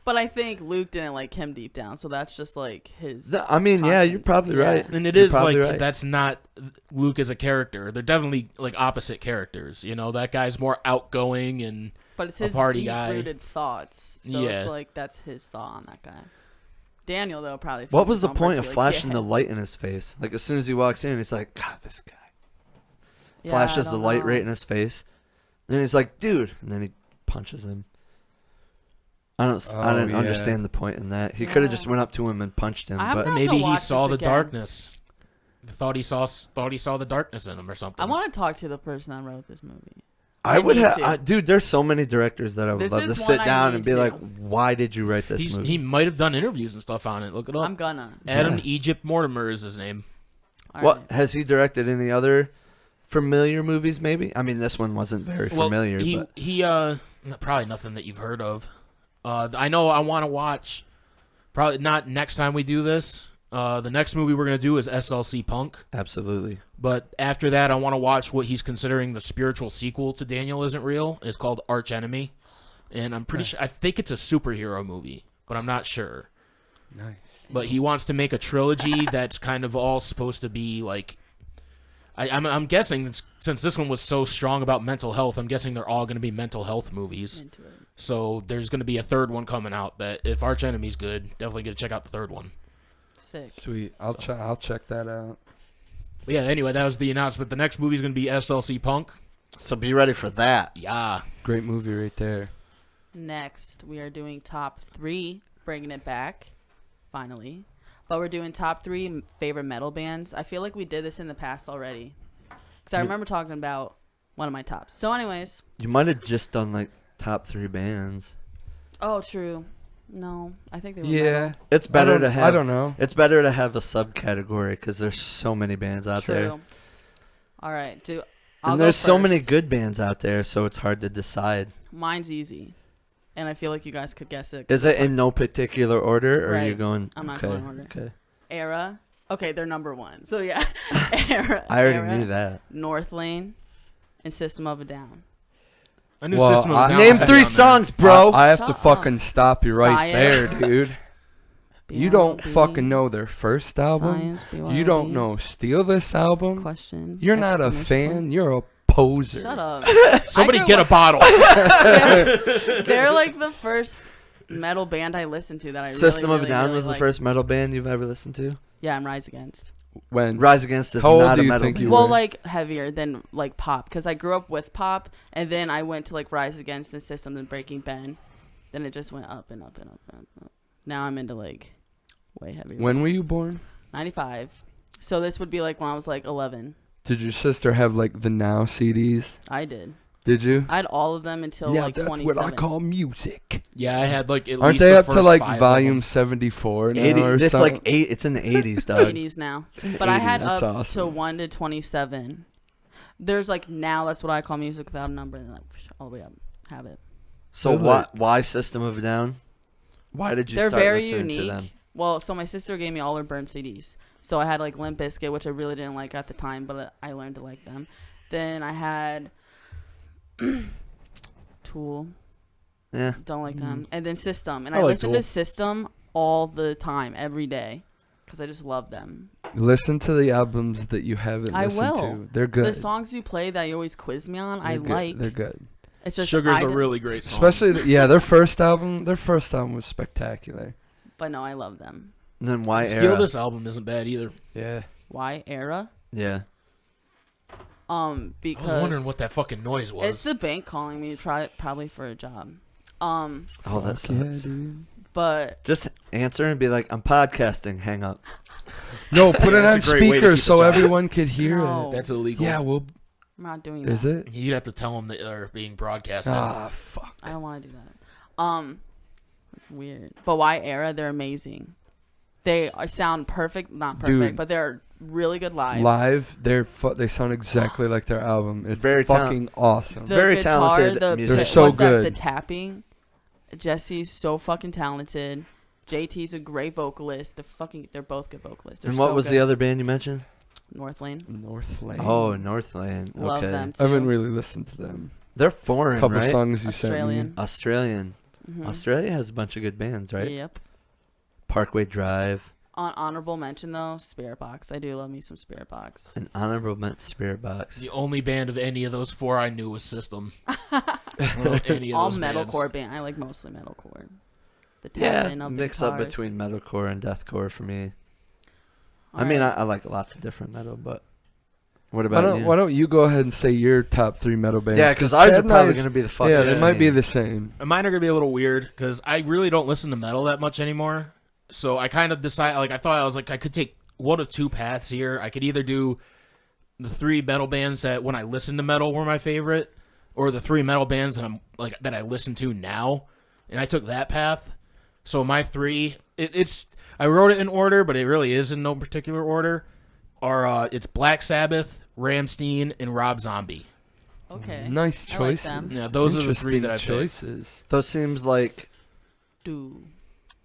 But I think Luke didn't like him deep down, so that's just like his. I mean, yeah, you're conscience. probably Yeah. right. And it You're is probably like right. that's not Luke as a character. They're definitely like opposite characters. You know, that guy's more outgoing and But it's a his party guy. deep-rooted thoughts. So Yeah. it's like that's his thought on that guy. Daniel though probably. What thinks was his the own point person of be like, flashing yeah. the light in his face? Like as soon as he walks in, he's like, God, this guy. Yeah, Flashes I the don't light know. right in his face, and he's like, "Dude!" And then he punches him. I didn't yeah. understand the point in that. He could have just Yeah. went up to him and punched him. I'm But not- maybe to he watch saw the this again. darkness. Thought he saw the darkness in him or something. I want to talk to the person that wrote this movie. I would need have, to. dude. There's so many directors that I would This love to is sit one I down need and be to. like, "Why did you write this movie?" He might have done interviews and stuff on it. Look it up. I'm gonna. Adam Yeah. Egypt Mortimer is his name. All What right. has he directed? Any other familiar movies? Maybe. I mean, this one wasn't very familiar. He but he probably nothing that you've heard of. I know I want to watch. Probably not next time we do this. The next movie we're gonna do is SLC Punk. absolutely. But after that, I want to watch what he's considering the spiritual sequel to Daniel Isn't Real. It's called Arch Enemy, and I'm pretty sure. I think it's a superhero movie, but I'm not sure. Nice. But he wants to make a trilogy that's kind of all supposed to be like. I'm guessing since this one was so strong about mental health, I'm guessing they're all going to be mental health movies. Into it. So there's going to be a third one coming out. That if Arch Enemy's good, definitely going to check out the third one. Sick. Sweet. I'll check that out. But yeah. Anyway, that was the announcement. The next movie is going to be SLC Punk. So be ready for that. Yeah. Great movie right there. Next, we are doing top 3, bringing it back, finally. But we're doing top 3 favorite metal bands. I feel like we did this in the past already, because I remember talking about one of my tops. So, anyways, You might have just done like top 3 bands. oh, true. No, I think they were Yeah. metal. It's better to have. I don't know. It's better to have a subcategory because there's so many bands out True. there, All right, I'll and go there's so many first. good bands out there, so it's hard to decide. Mine's easy, and I feel like you guys could guess it. Is it in no particular order, or are you Right. going? I'm not okay, going order. Okay, Era. Okay, they're number 1. So yeah, Era. I already Era, knew that. North Lane, and System of a Down. I knew Well, System of a I- Down Name was 3 on there. songs, bro. I have to Shut fucking stop you right Science. there, dude. You don't BYOB, fucking know their first album. Science, You don't BYOB, know Steal This album. Question. You're not a exclamation fan. You're a poser. point. Shut up. Somebody I get grew a bottle. They're like the first metal band I listened to that I System really, of a Down really was the liked. first metal band you've ever listened to. Yeah, I'm Rise Against. When Rise Against is How old not do a you metal think band. you Well, were? like heavier than like pop, because I grew up with pop, and then I went to like Rise Against the System and Breaking Ben. Then it just went up and up and up and up. And up. Now I'm into like way heavier. when were you born? 95. So this would be like when I was like 11. Did your sister have like the Now CDs? I did. Did you? I had all of them until Yeah, like that's 27. what I call music. Yeah, I had like at Aren't least they the up to first like 5 of volume them. 74 now 80, or it's something? like 8. It's in the 80s, dog. 80s now. But I had 80s, up that's awesome. to 1 to 27. There's like now that's what I call music without a number, and then like all the way up. Have it. So Really? why System of a Down? Why did you They're start very listening to unique. them? Well, so my sister gave me all her burnt CDs. So I had like Limp Bizkit, which I really didn't like at the time, but I learned to like them. Then I had Tool. Yeah. Don't like them. And then System. And I I like listen Tool. to System all the time, every day, because I just love them. Listen to the albums that you haven't I listened will. to. They're good. The songs you play that you always quiz me on, I They're good. like. They're good. It's just Sugar's I a didn't- really great song. Especially their first album. Their first album was spectacular. But no, I love them. And then why Steal Era? This album isn't bad either. Yeah. Why Era? Yeah. I Because was wondering what that fucking noise was. it's the bank calling me probably for a job. Oh, that Fuck yeah, sucks. dude. But Just answer and be like, I'm podcasting. Hang up. No, put it on That's a great way to speaker keep so a job. everyone could hear No. it. That's illegal. Yeah, well, I'm not doing that. is it? You'd have to tell them that they're being broadcasted. Ah, fuck. I don't want to do that. It's weird. But why Era? They're amazing. They sound perfect, not perfect, Dude. but they're really good live. Live, they sound exactly like their album. It's Very fucking awesome. The Very guitar, talented the musician. They're so what's that, good. the tapping. Jesse's so fucking talented. JT's a great vocalist. They're both good vocalists. They're And what so was good. the other band you mentioned? North Lane. North Lane. Oh, Northland. Love Okay. them too. I haven't really listened to them. They're foreign, Couple right? songs you sent me. Australian. Australian. Australia has a bunch of good bands, right? Yep. Parkway Drive, On honorable mention though, Spirit Box. I do love me some Spirit Box. an honorable Spirit Box. The only band of any of those four I knew was System. I don't know any of All those bands. metalcore band. I like mostly metalcore. The Yeah, tapping of the mix up guitars. between metalcore and deathcore for me. All I mean, right. I like lots of different metal, but what Why about you? don't you go ahead and say your top 3 metal bands? Yeah, because ours Chad are and probably I's- going to be the fucking Yeah, they might be same. the same. And mine are gonna be a little weird because I really don't listen to metal that much anymore. So I kind of decided, like, I was like, I could take one of two paths here. I could either do the 3 metal bands that when I listened to metal were my favorite, or the 3 metal bands that I listen to now. And I took that path. So my 3, I wrote it in order, but it really is in no particular order. It's Black Sabbath, Rammstein, and Rob Zombie. Okay. Nice I like choices. them. Yeah, those are the 3 that I Interesting picked. choices. Those seems like. Do.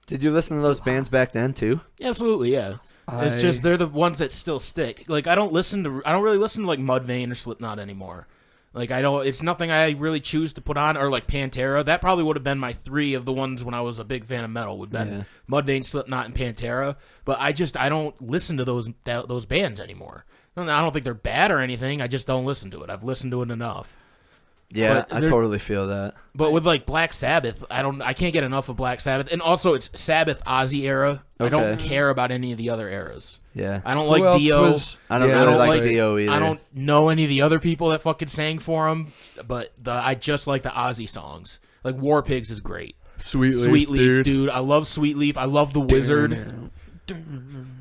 Did you listen to those bands back then too? Yeah, absolutely, yeah. It's just they're the ones that still stick. Like I don't really listen to like Mudvayne or Slipknot anymore. Like it's nothing I really choose to put on, or like Pantera. That probably would have been my 3 of the ones when I was a big fan of metal. Would have been Mudvayne, Slipknot, and Pantera. But I don't listen to those bands anymore. I don't think they're bad or anything. I just don't listen to it. I've listened to it enough. Yeah, But I they're- totally feel that. But with like Black Sabbath, I can't get enough of Black Sabbath. And also it's Sabbath Ozzy era. I don't Okay. care about any of the other eras. Yeah. I don't Who like else Dio. was- I don't yeah, really don't like like- Dio either. I don't know any of the other people that fucking sang for him, but I just like the Ozzy songs. Like War Pigs is great. Sweet Leaf, Sweet Leaf, dude. dude. I love Sweet Leaf. I love The Wizard.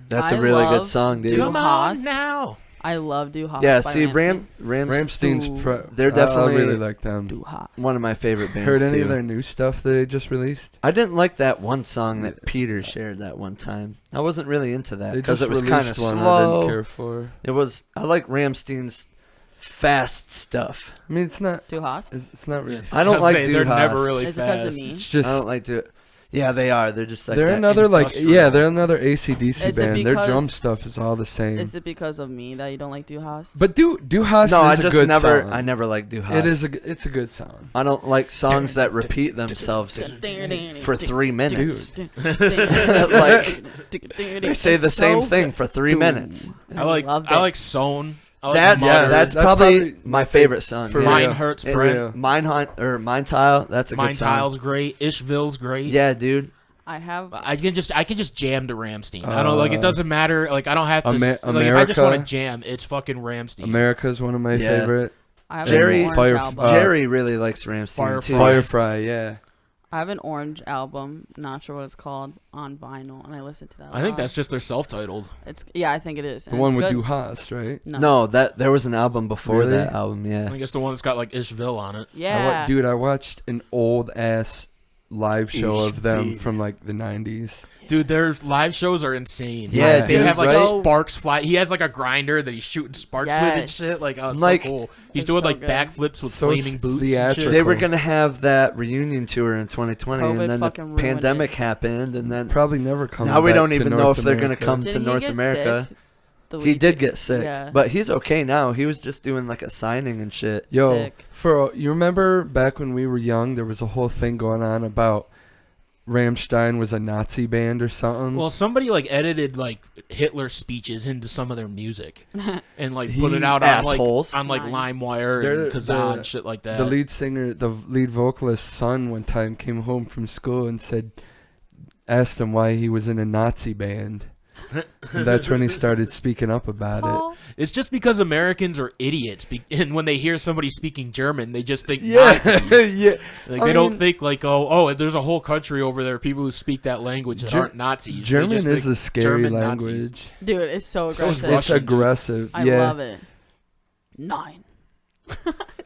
That's I a really good love song, dude. Du Come on Hast. now. I love Du Hast. Yeah, by see, Rammstein. Ramstein's Ooh. pro. They're I definitely- really like them. Du Hast. one of my favorite bands. Heard any too. of their new stuff that they just released? I didn't like that one song that Peter shared that one time. I wasn't really into that They because just it was kind of released one I slow. didn't care for. It was. I like Rammstein's fast stuff. I mean, it's not. Du Hast. It's not really. I don't was like saying, Du They're Hast. never really Is it 'cause of fast. me? It's just. I don't like to. Yeah, they are. They're just like they're that. another like industrial. they're another AC/DC Is it band. Their drum because- stuff is all the same. Is it because of me that you don't like Du Hast? But Du Hast No, I is a just good never. song. I never liked Du Hast. It's a good song. I don't like songs that repeat themselves for 3 minutes. Like, they say the same thing for 3 minutes. I like Sown. I like That's Mother. that's That's probably probably my favorite song. for yeah. Mine real. Hurts, It- Brent. Yeah. Mine Hunt or Mine Tile. That's a good Mine song. Tile's great. Ishville's great. Yeah, dude. I have. I can just jam to Rammstein. I don't like. It doesn't matter. Like I don't have to. Like, if I just America. want to jam, it's fucking Rammstein. America's one of my Yeah. favorite. I have Jerry- an orange Fire- album. Jerry really likes Rammstein Firefly. too. Firefly, yeah. I have an orange album. Not sure what it's called on vinyl, and I listen to that. a I think lot. that's just their self-titled. It's I think it is. The and one it's with good. Du Hast, right? No, that there was an album before Really? that album. Yeah. I guess the one that's got like Ishville on it. Yeah. Dude, I watched an old ass live show of them from like the 90s. Dude, their live shows are insane. Yeah, Like, they dude, have like right? sparks fly. He has like a grinder that he's shooting sparks with and Yes. shit. Like, oh, it's Like- so cool. He's It's doing so like good. backflips with So flaming boots and theatrical. shit. They were gonna have that reunion tour in 2020, COVID and then the fucking ruined pandemic it. happened, and then Probably never come. now we back don't to even know North if they're gonna America. come Didn't to he North get America. sick the He week- did get sick, Yeah. but he's okay now. He was just doing like a signing and shit. Yo, Sick. you remember back when we were young, there was a whole thing going on about Rammstein was a Nazi band or something. Well, somebody like edited like Hitler speeches into some of their music and like put it out Assholes. on like Nice. LimeWire They're- and Kazaa the- and shit like that. the lead singer, the lead vocalist's son, one time came home from school and asked him why he was in a Nazi band. And that's when he started speaking up about it. Paul? It's just because Americans are idiots, and when they hear somebody speaking German, they just think Yeah, Nazis. yeah. Like I they don't mean- think like there's a whole country over there, people who speak that language that Ger- aren't Nazis. They German just is think a scary German language. Nazis. Dude, it's so So is aggressive. It's Russian, dude. aggressive. I yeah. love it. 9.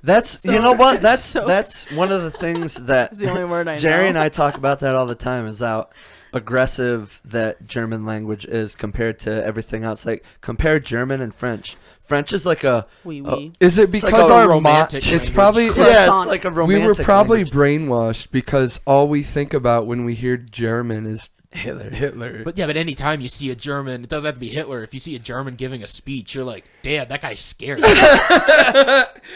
That's So you know what? good. That's So- that's one of the things that That's the only word I know. Jerry and I talk about that all the time. Is how aggressive that German language is compared to everything else. Like compare German and French. French is like a Oui, Oh, oui. Is it like because a our romantic it's language. probably yeah, Croissant. it's like a we romantic. were probably language. brainwashed because all we think about when we hear German is Hitler. But yeah, but anytime you see a German, it doesn't have to be Hitler. If you see a German giving a speech, you're like, damn, that guy's scary.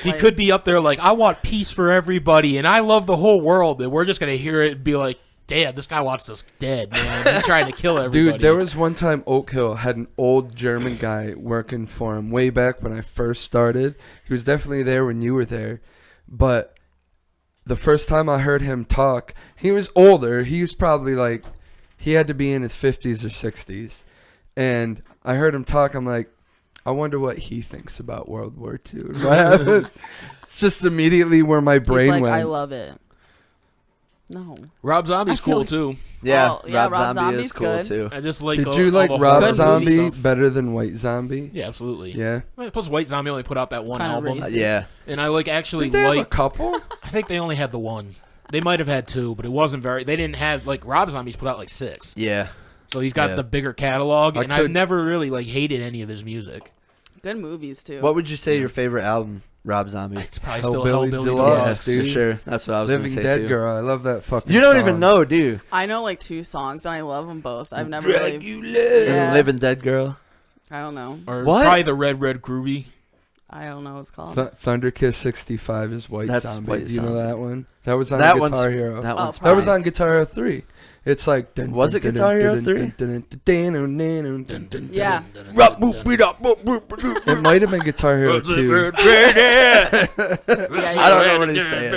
He could be up there like, I want peace for everybody, and I love the whole world, and we're just going to hear it and be like, damn, this guy wants us dead, man. He's trying to kill everybody. Dude, there was one time Oak Hill had an old German guy working for him way back when I first started. He was definitely there when you were there. But the first time I heard him talk, he was older. He was probably like, he had to be in his 50s or 60s. And I heard him talk. I'm like, I wonder what he thinks about World War II. It's just immediately where my brain He's like, went. I love it. No. Rob Zombie's I feel cool like- too. Yeah, Well, yeah, Rob Rob Zombie is Zombie's cool good. too. I just like. Did all- you all like the Rob horror Zombie movie stuff. better than White Zombie? Yeah, absolutely. Yeah. Plus, White Zombie only put out that one kinda album, racist. Yeah. and I like actually Did they have a like. couple? I think they only had the one. They might have had two, but it wasn't very. They didn't have like Rob Zombie's put out like 6, Yeah. so he's got Yeah. the bigger catalog. I And I've could- never really like hated any of his music. Good movies too. What would you say your favorite album, Rob Zombie? It's probably still Hellbilly Hellbilly Deluxe, Deluxe. dude. For sure. That's what I was Living gonna say Dead too. Girl. I love that fucking You don't song. even know, do you? I know like 2 songs and I love them both. I've never really. Dracula. Yeah. Living Dead Girl. I don't know. Or What? probably the Red Groovy. I don't know what it's called. Thunder Kiss 65 is White That's Zombie. White Do you know Zombie. that one? That was on That Guitar one's- Hero. That Oh, one's That was nice. on Guitar Hero 3. It's like Was it Guitar Hero 3? Yeah. It might have been Guitar Hero 2. Yeah, I don't know what he's saying.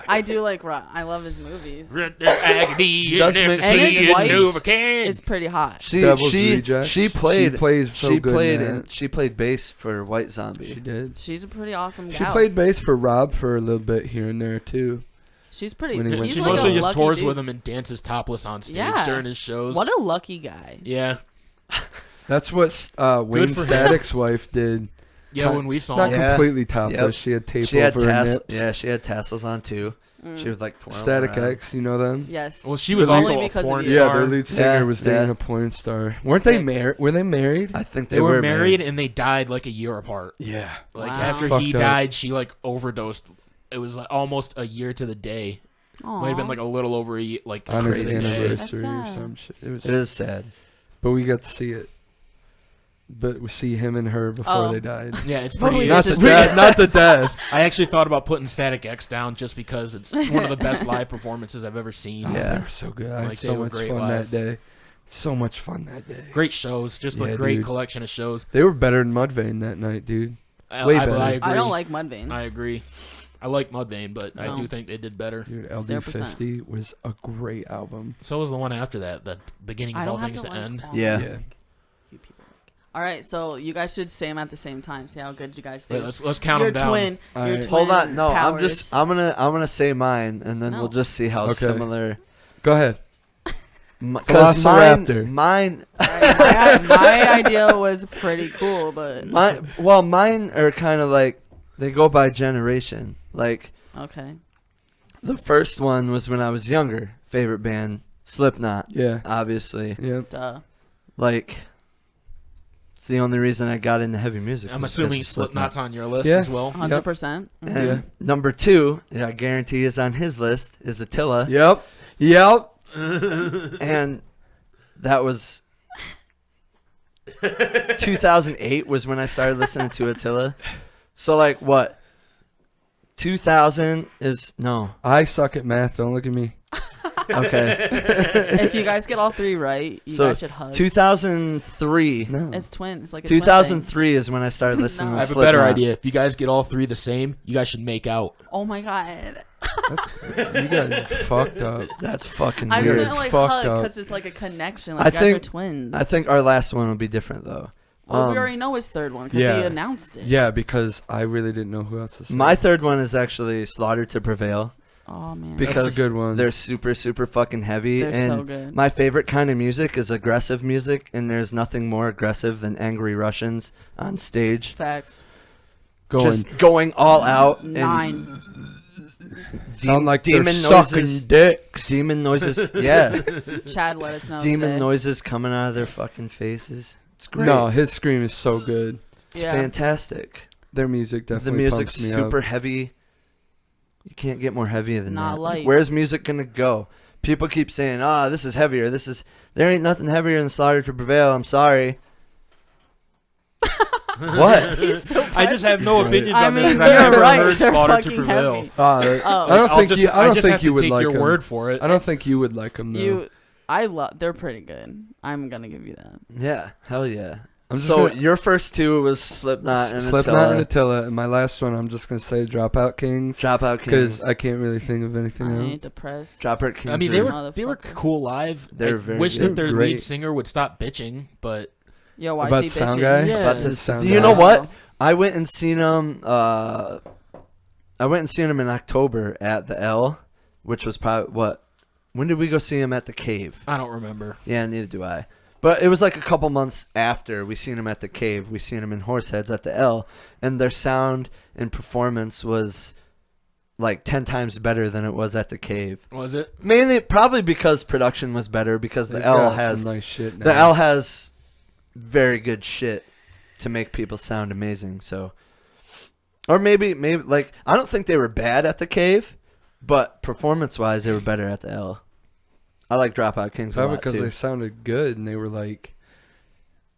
I do like rock. I love his movies. Does And his wife is pretty hot. Devil's Rejects. She played. She plays so she good played. in And that. she played bass for White She Zombie. did. She's a pretty awesome gal. She played bass for Rob for a little bit here and there too. She's pretty. when he went He's She to like mostly a just lucky tours dude. with him and dances topless on stage Yeah. during his shows. What a lucky guy. Yeah. That's what Wayne for him. Static's wife did. Yeah, when we saw Not him. Yeah. completely topless. Yep. She had tape She had over her tassels. nips. Yeah, she had tassels on too. Mm. She was like twirling Static around. X, you know them? Yes. Well, she was Only also a because of porn you. Yeah, star. their lead singer Yeah, was dating yeah. a porn star. Weren't they Sick. married? Were they married? I think They were married and they died like a year apart. Yeah. Like Wow. after Fucked he up. died, she like overdosed. It was like almost a year to the day. Might have been Aw. like a little over a year, like a On his crazy day. anniversary or That's sad. some shit. It was, It is sad. but we got to see it. But we see him and her before Oh. they died. Yeah, it's But pretty. we Not just- the death. Not the death. I actually thought about putting Static X down just because it's one of the best live performances I've ever seen. Oh, Yeah. they were so good. I had Like, they so were much great fun live. that day. So much fun that day. Great shows, just a Yeah, great dude. collection of shows. They were better than Mudvayne that night, dude. I, Way I, better. I agree. I don't like Mudvayne. I agree. I like Mudvayne, but I No. do think they did better. Dude, 0%. LD50 was a great album. So was the one after that, the beginning I of all don't have things to to like end. all Yeah. the music you people like. All right, so you guys should say them at the same time. See how good you guys do. Wait, let's count Your them down. twin. All Your right. twin Hold on, no, powers. I'm gonna say mine, and then No. we'll just see how Okay. similar. Go ahead. Because Velociraptor. mine, All right, my idea was pretty cool, but mine are kind of like they go by generation. Like okay. the first one was when I was younger. Favorite band, Slipknot, Yeah. obviously. Yeah. Duh. Like it's the only reason I got into heavy music. I'm was assuming because of Slipknot's on your list Yeah. as well. 100%. Mhm. And Yeah. number 2, I guarantee is on his list, is Attila. Yep. Yep. And that was 2008 was when I started listening to Attila. So like what? 2000 is no. I suck at math. Don't look at me. Okay. If you guys get all 3 right, you So, guys should hug. 2003. No. It's twins. Like a twin thing. 2003 is when I started listening No. to I have a better Slipknot. idea. If you guys get all three the same, you guys should make out. Oh my god. You guys fucked up. That's fucking I just weird. didn't like fucked hug up. because it's like a connection. Like I you guys are think- twins. I think our last one will be different though. well, we already know his third one because yeah. he announced it. Yeah, because I really didn't know who else to say. My third one is actually Slaughter to Prevail Oh man. because That's a good one. they're super super fucking heavy They're and so good. my favorite kind of music is aggressive music, and there's nothing more aggressive than Angry Russians on stage. Facts. Just going all out and 9. sound like demon they're sucking noises. dicks. demon noises. Yeah. Chad, let us know. Demon today. noises coming out of their fucking faces. It's great. No, his scream is so good. It's Yeah. fantastic. Their music The definitely music's pumps me super up. heavy. You can't get more heavy than Not that. light. Where's music gonna go? People keep saying, this is heavier. There ain't nothing heavier than Slaughter to Prevail. I'm sorry. What? He's so I just have no Right. opinions I on this mean, because I've you're never right. heard They're Slaughter to fucking Prevail. heavy. I don't I'll think just, you. I don't just think have you to would take like your them. word for it. I don't think you would like them though. They're pretty good. I'm gonna give you that. Yeah, hell yeah. I'm just So gonna- your first two was Slipknot and Slipknot and Attila. Attila, and my last one I'm just gonna say Dropout Kings Dropout Kings. because I can't really think of anything I ain't else. depressed. Dropout Kings. I mean, are- they were Motherfucker. cool live. They're I very wish good. that their Great. lead singer would stop bitching, but Yo, why About she sound bitching? guy. Yeah. About The this- sound you guy. know what? I went and seen them. I went and seen them in October at the L, which was probably what? When did we go see them at the Cave? I don't remember. Yeah, neither do I. But it was like a couple months after we seen them at the Cave. We seen them in Horseheads at the L, and their sound and performance was like 10 times better than it was at the Cave. Was it? Mainly, probably because production was better. Because the They've L got has some nice shit now. the L has very good shit to make people sound amazing. So, or maybe like I don't think they were bad at the Cave, but performance wise, they were better at the L. I like Dropout Kings a Probably lot because too. they sounded good and they were like,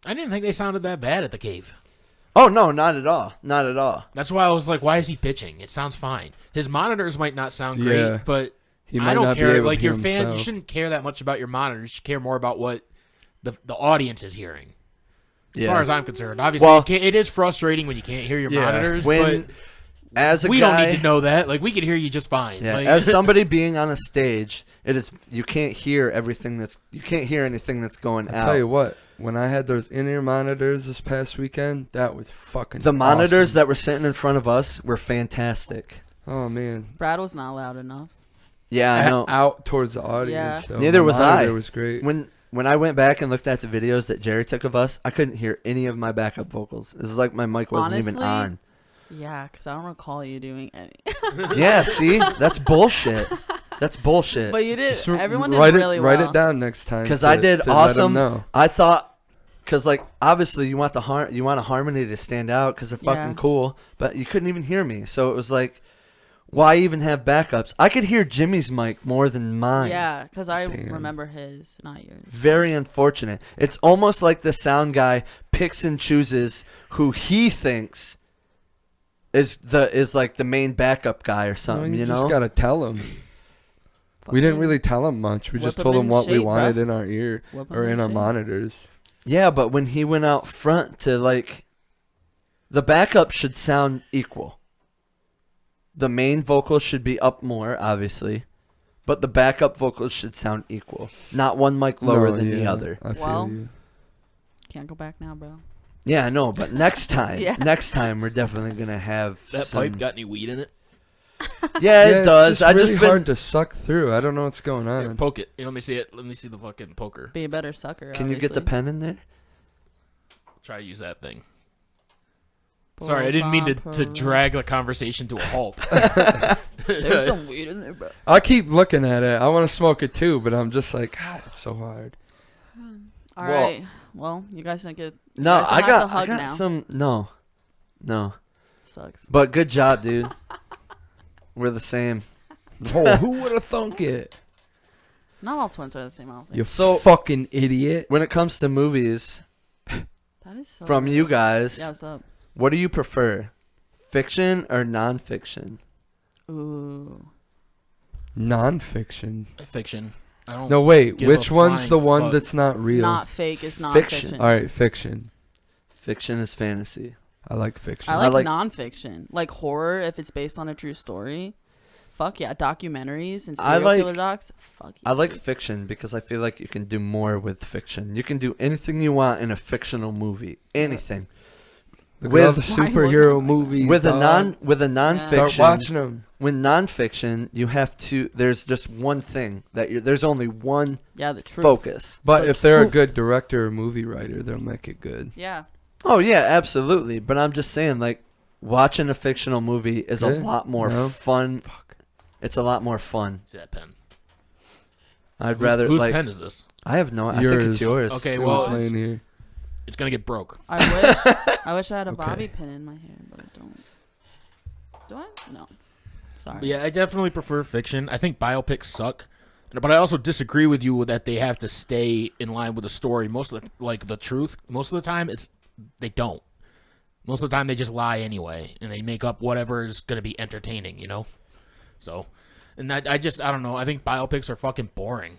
I didn't think they sounded that bad at the Cave. Oh no, not at all, not at all. That's why I was like, why is he pitching? It sounds fine. His monitors might not sound great, Yeah. but he might I don't not care. be able Like to your hear fan, you himself. shouldn't care that much about your monitors. You should care more about what the audience is hearing. As far as I'm concerned, obviously, Well- it is frustrating when you can't hear your Yeah. monitors. When but as a we guy, don't need to know that. Like we can hear you just fine. Yeah, Like, as somebody being on a stage, you can't hear you can't hear anything that's going I'll out. tell you what, when I had those in-ear monitors this past weekend, that was fucking The monitors awesome. that were sitting in front of us were fantastic. Oh man, Brad was not loud enough. Yeah, I know. out towards the audience. Yeah. though. Neither The was monitor I. was great. When I went back and looked at the videos that Jerry took of us, I couldn't hear any of my backup vocals. It was like my mic wasn't even Honestly, on. Yeah, because I don't recall you doing any. Yeah, see, that's bullshit. That's bullshit. But you did. Just Everyone did write really Write well. it down next time. 'Cause I did to let 'em awesome. know. I thought, because like obviously you want a harmony to stand out because they're Yeah. fucking cool, but you couldn't even hear me. So it was like, why even have backups? I could hear Jimmy's mic more than mine. Yeah, because I Damn. remember his, not yours. Very unfortunate. It's almost like the sound guy picks and chooses who he thinks is like the main backup guy or No, something. you You just know? gotta tell them. We didn't really tell him much. We Whip just 'em told him in what we shape, wanted bruh. in our ear Whip 'em or in our shape. monitors. Yeah, but when he went out front to like, the backup should sound equal. The main vocals should be up more, obviously, but the backup vocals should sound equal. Not one mic lower No, than the yeah, other. I feel Well, you. Can't go back now, bro. Yeah, I know, but next time, Yeah. next time we're definitely gonna have that some. pipe got any weed in it? Yeah, it it's does. Just I really just hard been. to suck through. I don't know what's going Here, on. poke it. Here, let me see it. Let me see the fucking poker. Be a better sucker. Can you get the obviously. pen in there? Try to use that thing. Sorry, I didn't mean to drag the conversation to a halt. There's some weed in there, bro. I keep looking at it. I want to smoke it too, but I'm just like, God, it's so hard. All Well- right. Well, you guys don't get. you No, guys don't I have got, to hug I got now. some. No. Sucks. But good job, dude. We're the same. Oh, who would have thunk it? Not all twins are the same. I don't think. You So- fucking idiot. When it comes to movies, That is so. from weird. you guys, Yeah, what's up? what do you prefer, fiction or nonfiction? Ooh. Non-fiction. Fiction. I don't. No, wait. give Which a one's flying the one fuck. that's not real? Not fake is not Fiction. fiction. All right, fiction. Fiction is fantasy. I like fiction. I like, like- nonfiction, like horror if it's based on a true story. Fuck yeah, documentaries and I serial like- killer docs. Fuck yeah. I like dude. fiction because I feel like you can do more with fiction. You can do anything you want in a fictional movie. Anything. Look with- at all the Why would superhero you? movies. With a dog. nonfiction. Start watching them. With nonfiction, you have to. There's just one thing there's only one Yeah, the truth. focus. But The if they're a truth. good director or movie writer, they'll make it good. Yeah. Oh yeah, absolutely. But I'm just saying, like, watching a fictional movie is a Yeah, lot more no. fun. Fuck. It's a lot more fun. See that pen. I'd rather Whose like. pen is this? I have no. I think it's yours. Okay, It well, was laying it's- here. It's gonna get broke. I wish. I wish I had a Okay. bobby pin in my hair, but I don't. Do I? No. Sorry. But yeah, I definitely prefer fiction. I think biopics suck. But I also disagree with you that they have to stay in line with the story. Most of the truth. Most of the time, they don't. Most of the time, they just lie anyway, and they make up whatever is going to be entertaining. So, and I don't know. I think biopics are fucking boring.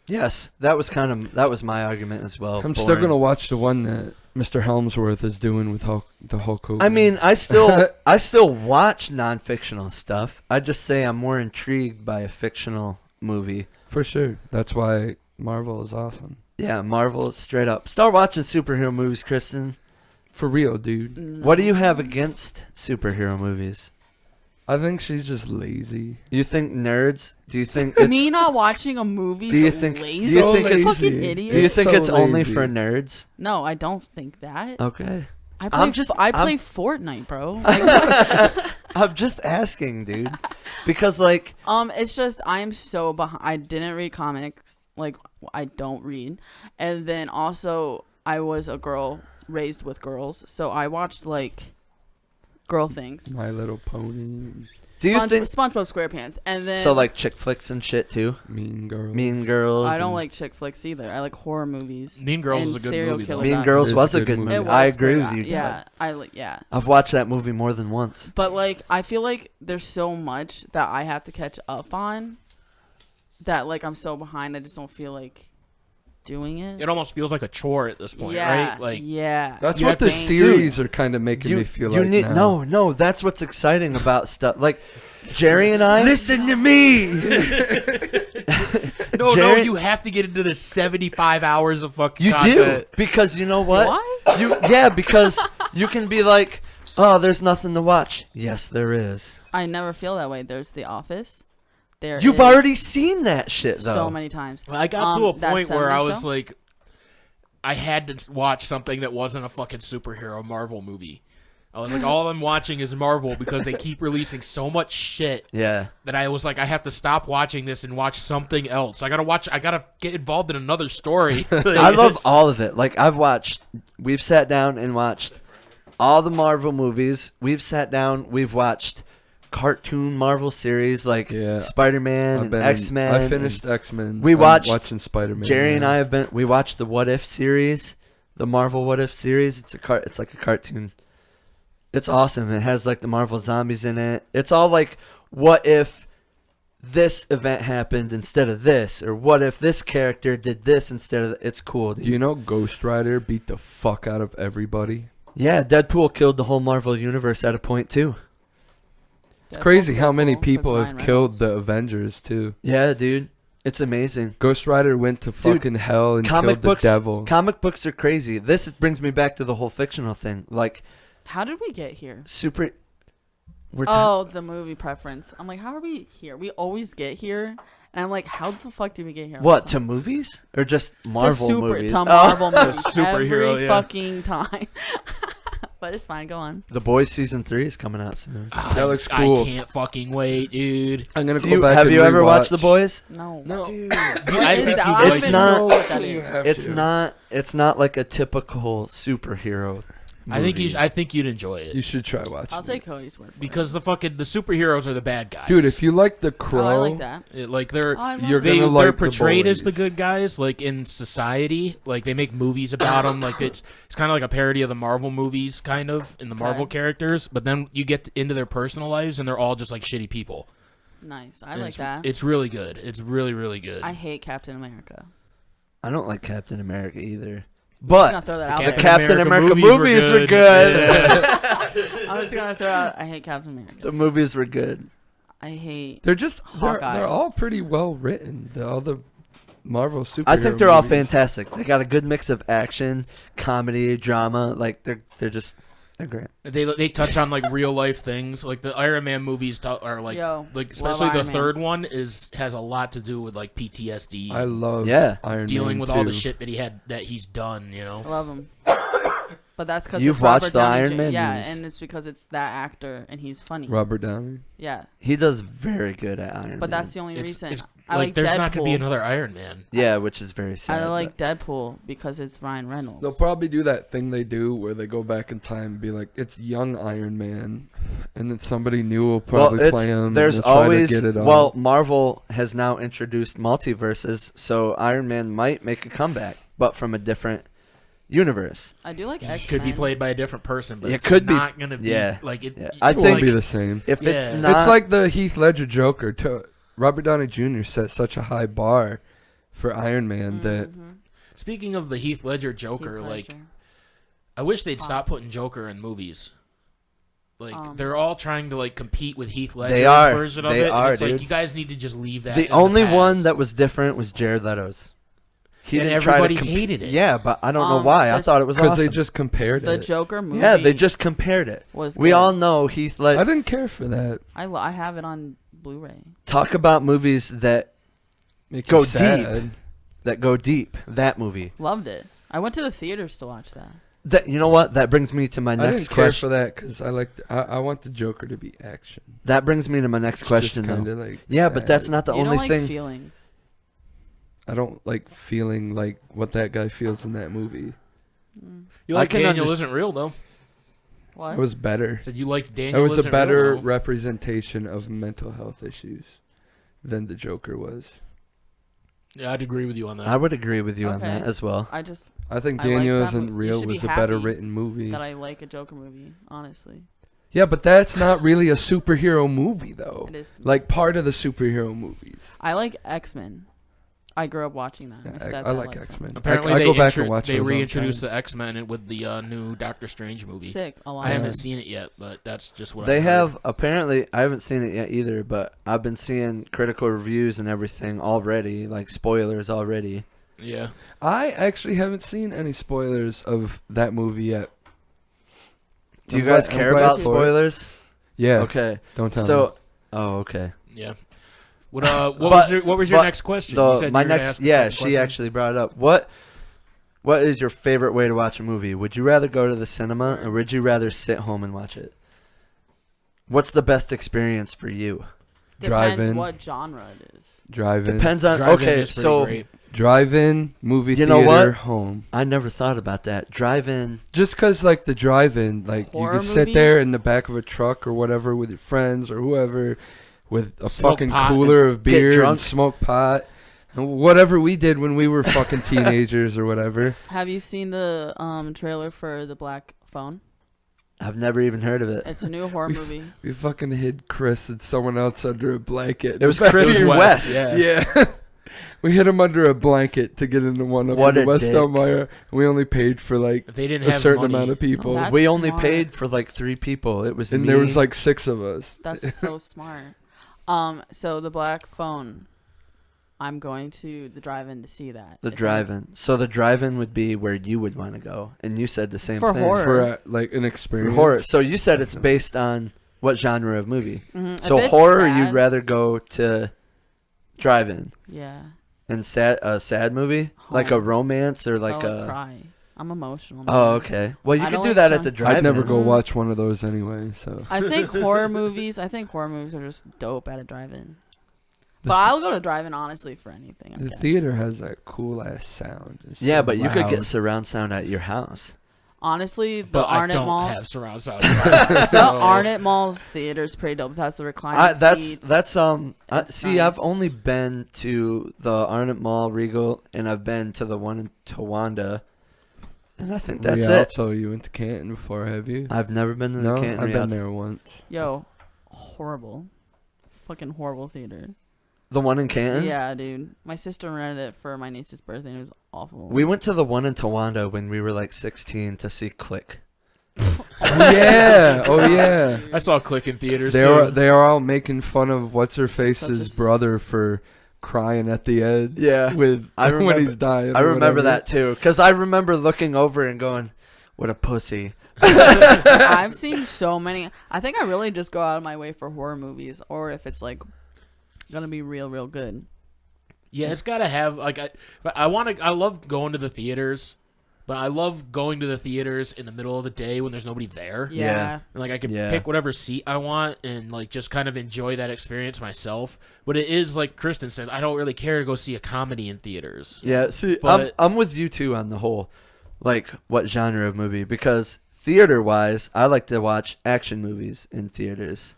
Yes, that was my argument as well. I'm still Boring. gonna watch the one that Mr. Helmsworth is doing with the Hulk Hogan. I mean, I still watch non-fictional stuff. I just say I'm more intrigued by a fictional movie. for sure. That's why Marvel is awesome. Yeah, Marvel straight up. Start watching superhero movies, Kristen. For real, dude. No. What do you have against superhero movies? I think she's just lazy. You think nerds? Do you think it's, Me not watching a movie? Do you is think- do lazy? you think it's- fucking lazy. idiot? do you think so it's only lazy. for nerds? No, I don't think that. Okay. I play. I'm just- I play I'm- Fortnite, bro. Like, I'm just asking, dude. Because like it's just I'm so behind. I didn't read comics. Like I don't read, and then also I was a girl raised with girls, so I watched like girl things. My Little Pony, do you think SpongeBob SquarePants, and then so like chick flicks and shit too? Mean Girls. Mean Girls. I don't and- like chick flicks either. I like horror movies. Mean Girls and is a good serial movie, though. killer Mean doc- Girls It is was a a good good movie. movie. It was, I agree but with you. Yeah, Dad. yeah. I've watched that movie more than once. But like I feel like there's so much that I have to catch up on that like I'm so behind. I just don't feel like doing it. It almost feels like a chore at this point, yeah, right? Like, yeah. That's You what have the to- series are kind of making me feel like need now. no. That's what's exciting about stuff. Like Jerry and I. Listen to me. no, Jerry- you have to get into the 75 hours of fucking You content. do because you know what? What? Because you can be like, oh, there's nothing to watch. Yes, there is. I never feel that way. There's The Office. You've is already seen that shit though. so many times. Well, I got to a that point where 70s I was show? like, I had to watch something that wasn't a fucking superhero Marvel movie. I was like, all I'm watching is Marvel because they keep releasing so much shit Yeah. that I was like, I have to stop watching this and watch something else. I gotta get involved in another story. I love all of it. Like we've sat down and watched all the Marvel movies. We've watched cartoon Marvel series like Yeah. Spider-Man I've and been X-Men. I finished X-Men. We I'm watched- watching Spider-Man. Jerry and now. we watched the What If series, the Marvel What If series. It's like a cartoon. It's awesome. It has like the Marvel zombies in it. It's all like, what if this event happened instead of this, or what if this character did this instead of. It's cool, dude. Do you know Ghost Rider beat the fuck out of everybody? Yeah, Deadpool killed the whole Marvel universe at a point too. It's crazy how many Deadpool 'cause people have Ryan killed Reynolds. the Avengers too. Yeah, dude. It's amazing. Ghost Rider went to fucking hell and Comic killed books the devil. Comic books are crazy. This brings me back to the whole fictional thing. Like How did we get here? super we're ta- Oh, the movie preference. I'm like, how are we here? We always get here, and I'm like, how the fuck did we get here? all what the to time? movies or just Marvel movies? To Oh. Marvel movies. superhero, every yeah. fucking time. But it's fine. Go on. The Boys season 3 is coming out soon. That looks cool. I can't fucking wait, dude. I'm gonna Do go you, back. have and you ever watched The rewatch. Boys? No. No. Dude, I What think is that? you I don't like- even not- know what that You is. have it's to. not like a typical superhero. I think movie. I think you'd enjoy it You should try watching. I'll it. take Cody's word for because the superheroes are the bad guys, Dude, if you like The Crow, Oh, I like that. like they're Oh, I love You're that. they, gonna they're like The portrayed as the Boys. good guys, like in society. Like they make movies about them. Like it's kind of like a parody of the Marvel movies, kind of, in the Marvel Okay. characters. But then you get into their personal lives, and they're all just like shitty people. Nice. I And like it's, that. It's really good. It's really, really good. I hate Captain America. I don't like Captain America either. I'm just gonna But throw that out the there. Captain America movies were good. I'm just gonna throw out. I hate Captain America. The movies were good. I hate. they're just Hawkeye. they're all pretty well written. All the Marvel superhero I think they're all movies. fantastic. They got a good mix of action, comedy, drama. Like they're great. They touch on like real life things. Like the Iron Man movies are like Yo, like love especially the Iron Man. third one has a lot to do with like PTSD, I love Yeah. Iron dealing Man with all the too. shit that he's done. You know. I love him. But that's because You've watched the Iron Man Yeah, movies. and it's because it's that actor and he's funny. Robert Downey. Yeah, He does very good at Iron Man. but that's the only It's- reason. it's I like like there's Deadpool. not gonna be another Iron Man. yeah, which is very sad. I but- like Deadpool because it's Ryan Reynolds. They'll probably do that thing they do where they go back in time and be like, it's young Iron Man. and then somebody new will probably play him. There's and they'll try always to get it on. well, Marvel has now introduced multiverses, so Iron Man might make a comeback, but from a different universe. I do like X-Men. Could be played by a different person, but It it's could be- not gonna be yeah. like it. Yeah. it I it was won't think- be the same. If it's Yeah. not, It's like the Heath Ledger Joker. Robert Downey Jr. set such a high bar for Iron Man that Mhm. Speaking of the Heath Ledger Joker, Heath like Ledger. I wish they'd stop putting Joker in movies. Like they're all trying to like compete with Heath Ledger's are. version of They it. are, and it's dude. like you guys need to just leave that. the in only the one past. that was different was Jared Leto's. He And didn't try to everybody hated it. Yeah, but I don't know why. I this- thought it was because awesome. they just compared the it. Joker movie. yeah, they just compared it. was. We good. all know Heath I Ledger. didn't care for that. I have it on Blu-ray. Talk about movies that Make Go you sad. go deep. That movie. Loved it. I went to the theaters to watch that. That you know what? That brings me to my I next didn't care question. for that because I want the Joker to be action. That brings me to my next question. Kind Though. of like Yeah, but that's sad. not the you only don't like thing. feelings. I don't like feeling like what that guy feels in that movie. You I like can Daniel underst- isn't real though. What? It was better. I said you liked It Daniel. was a Isn't better Real, though. representation of mental health issues than the Joker was. Yeah, I'd agree with you on that. I would agree with you on Okay. that as well. I just I think I like Daniel that Isn't mo- you Real should be was a better happy written movie. that I like a Joker movie. Honestly, Yeah, but that's not really a superhero movie though. it is. To me. Like part of the superhero movies. I like X-Men. I grew up watching that. My Yeah, stepdad I like likes them. X-Men. Apparently, I they go back and watch they those all the reintroduced time. the X-Men with the new Doctor Strange movie. Sick. A lot. I haven't seen it yet, but that's just what They I heard. have apparently. I haven't seen it yet either, but I've been seeing critical reviews and everything already, like spoilers already. Yeah, I actually haven't seen any spoilers of that movie yet. Do you I'm guys glad- I'm care glad about for it. spoilers? Yeah. Okay. Don't tell me. So, oh, okay. yeah. What But- what was your but next question? You said My you were gonna next, ask a yeah, second she question. actually brought it up. What is your favorite way to watch a movie? Would you rather go to the cinema or would you rather sit home and watch it? What's the best experience for you? Drive Depends in. what genre it is. Drive-in. Depends on. Drive-in Okay, is pretty so great. Drive-in, movie You theater, know what? home. I never thought about that. Drive-in. Just 'cause like the drive-in, like Horror you could sit there movies? in the back of a truck or whatever with your friends or whoever, with a Smoke fucking pot cooler and of get beer drunk. and smoke pot, and whatever we did when we were fucking teenagers or whatever. Have you seen the trailer for The Black Phone? I've never even heard of it. It's a new horror We movie. We fucking hid Chris and someone else under a blanket. It was Chris It was West. Yeah. Yeah. We hid him under a blanket to get into one of What the a West dick. Elmira. We only paid for like If they didn't a have certain money, amount of people, That's We only smart. paid for like 3 people. It was and me. there was like 6 of us. That's so smart. So The Black Phone. I'm going to the drive-in to see that. the If I- drive-in. So the drive-in would be where you would want to go, and you said the same For thing. horror. For like an For experience. horror. So you said it's based on what genre of movie? Mhm. So If it's horror, sad- you'd rather go to drive-in, Yeah. and a sad movie, like a Home. romance or So like I'll a. cry. I'm emotional. Oh, man. okay. Well, you I could don't do like that at some- the drive-in. I'd never go Mm. watch one of those anyway. So I think horror movies. I think horror movies are just dope at a drive-in. The But th- I'll go to drive-in honestly for anything. I the guess. theater has that cool ass sound. It's Yeah, so but you could loud. get surround sound at your house. Honestly, the but I Arnott don't Malls. have surround sound. in my house, The so- Arnott Malls theater's pretty dope. It has the reclining seats. That's It's see, I've nice. only been to the Arnott Mall Regal, and I've been to the one in Towanda, and I think that's it. Rialto, you went to Canton before, have you? I've never been to the No, Canton I've been Rialto. there once. Yo, horrible, fucking horrible theater. The one in Canton. Yeah, dude. My sister rented it for my niece's birthday. And it was awful. We went to the one in Towanda when we were like 16 to see Click. Yeah. Oh yeah. I saw Click in theaters They are all making fun of what's her face's Such a s- brother for crying at the end. Yeah. With I when remember- he's dying. I or remember whatever. that too, because I remember looking over and going, "What a pussy." I've seen so many. I think I really just go out of my way for horror movies, or if it's like gonna be real good. Yeah, it's gotta have like I love going to the theaters, but I love going to the theaters in the middle of the day when there's nobody there. Yeah. And like I can Yeah. pick whatever seat I want and like just kind of enjoy that experience myself. But it is like Kristen said, I don't really care to go see a comedy in theaters. Yeah, see, But- I'm with you too on the whole, like what genre of movie, because theater-wise, I like to watch action movies in theaters.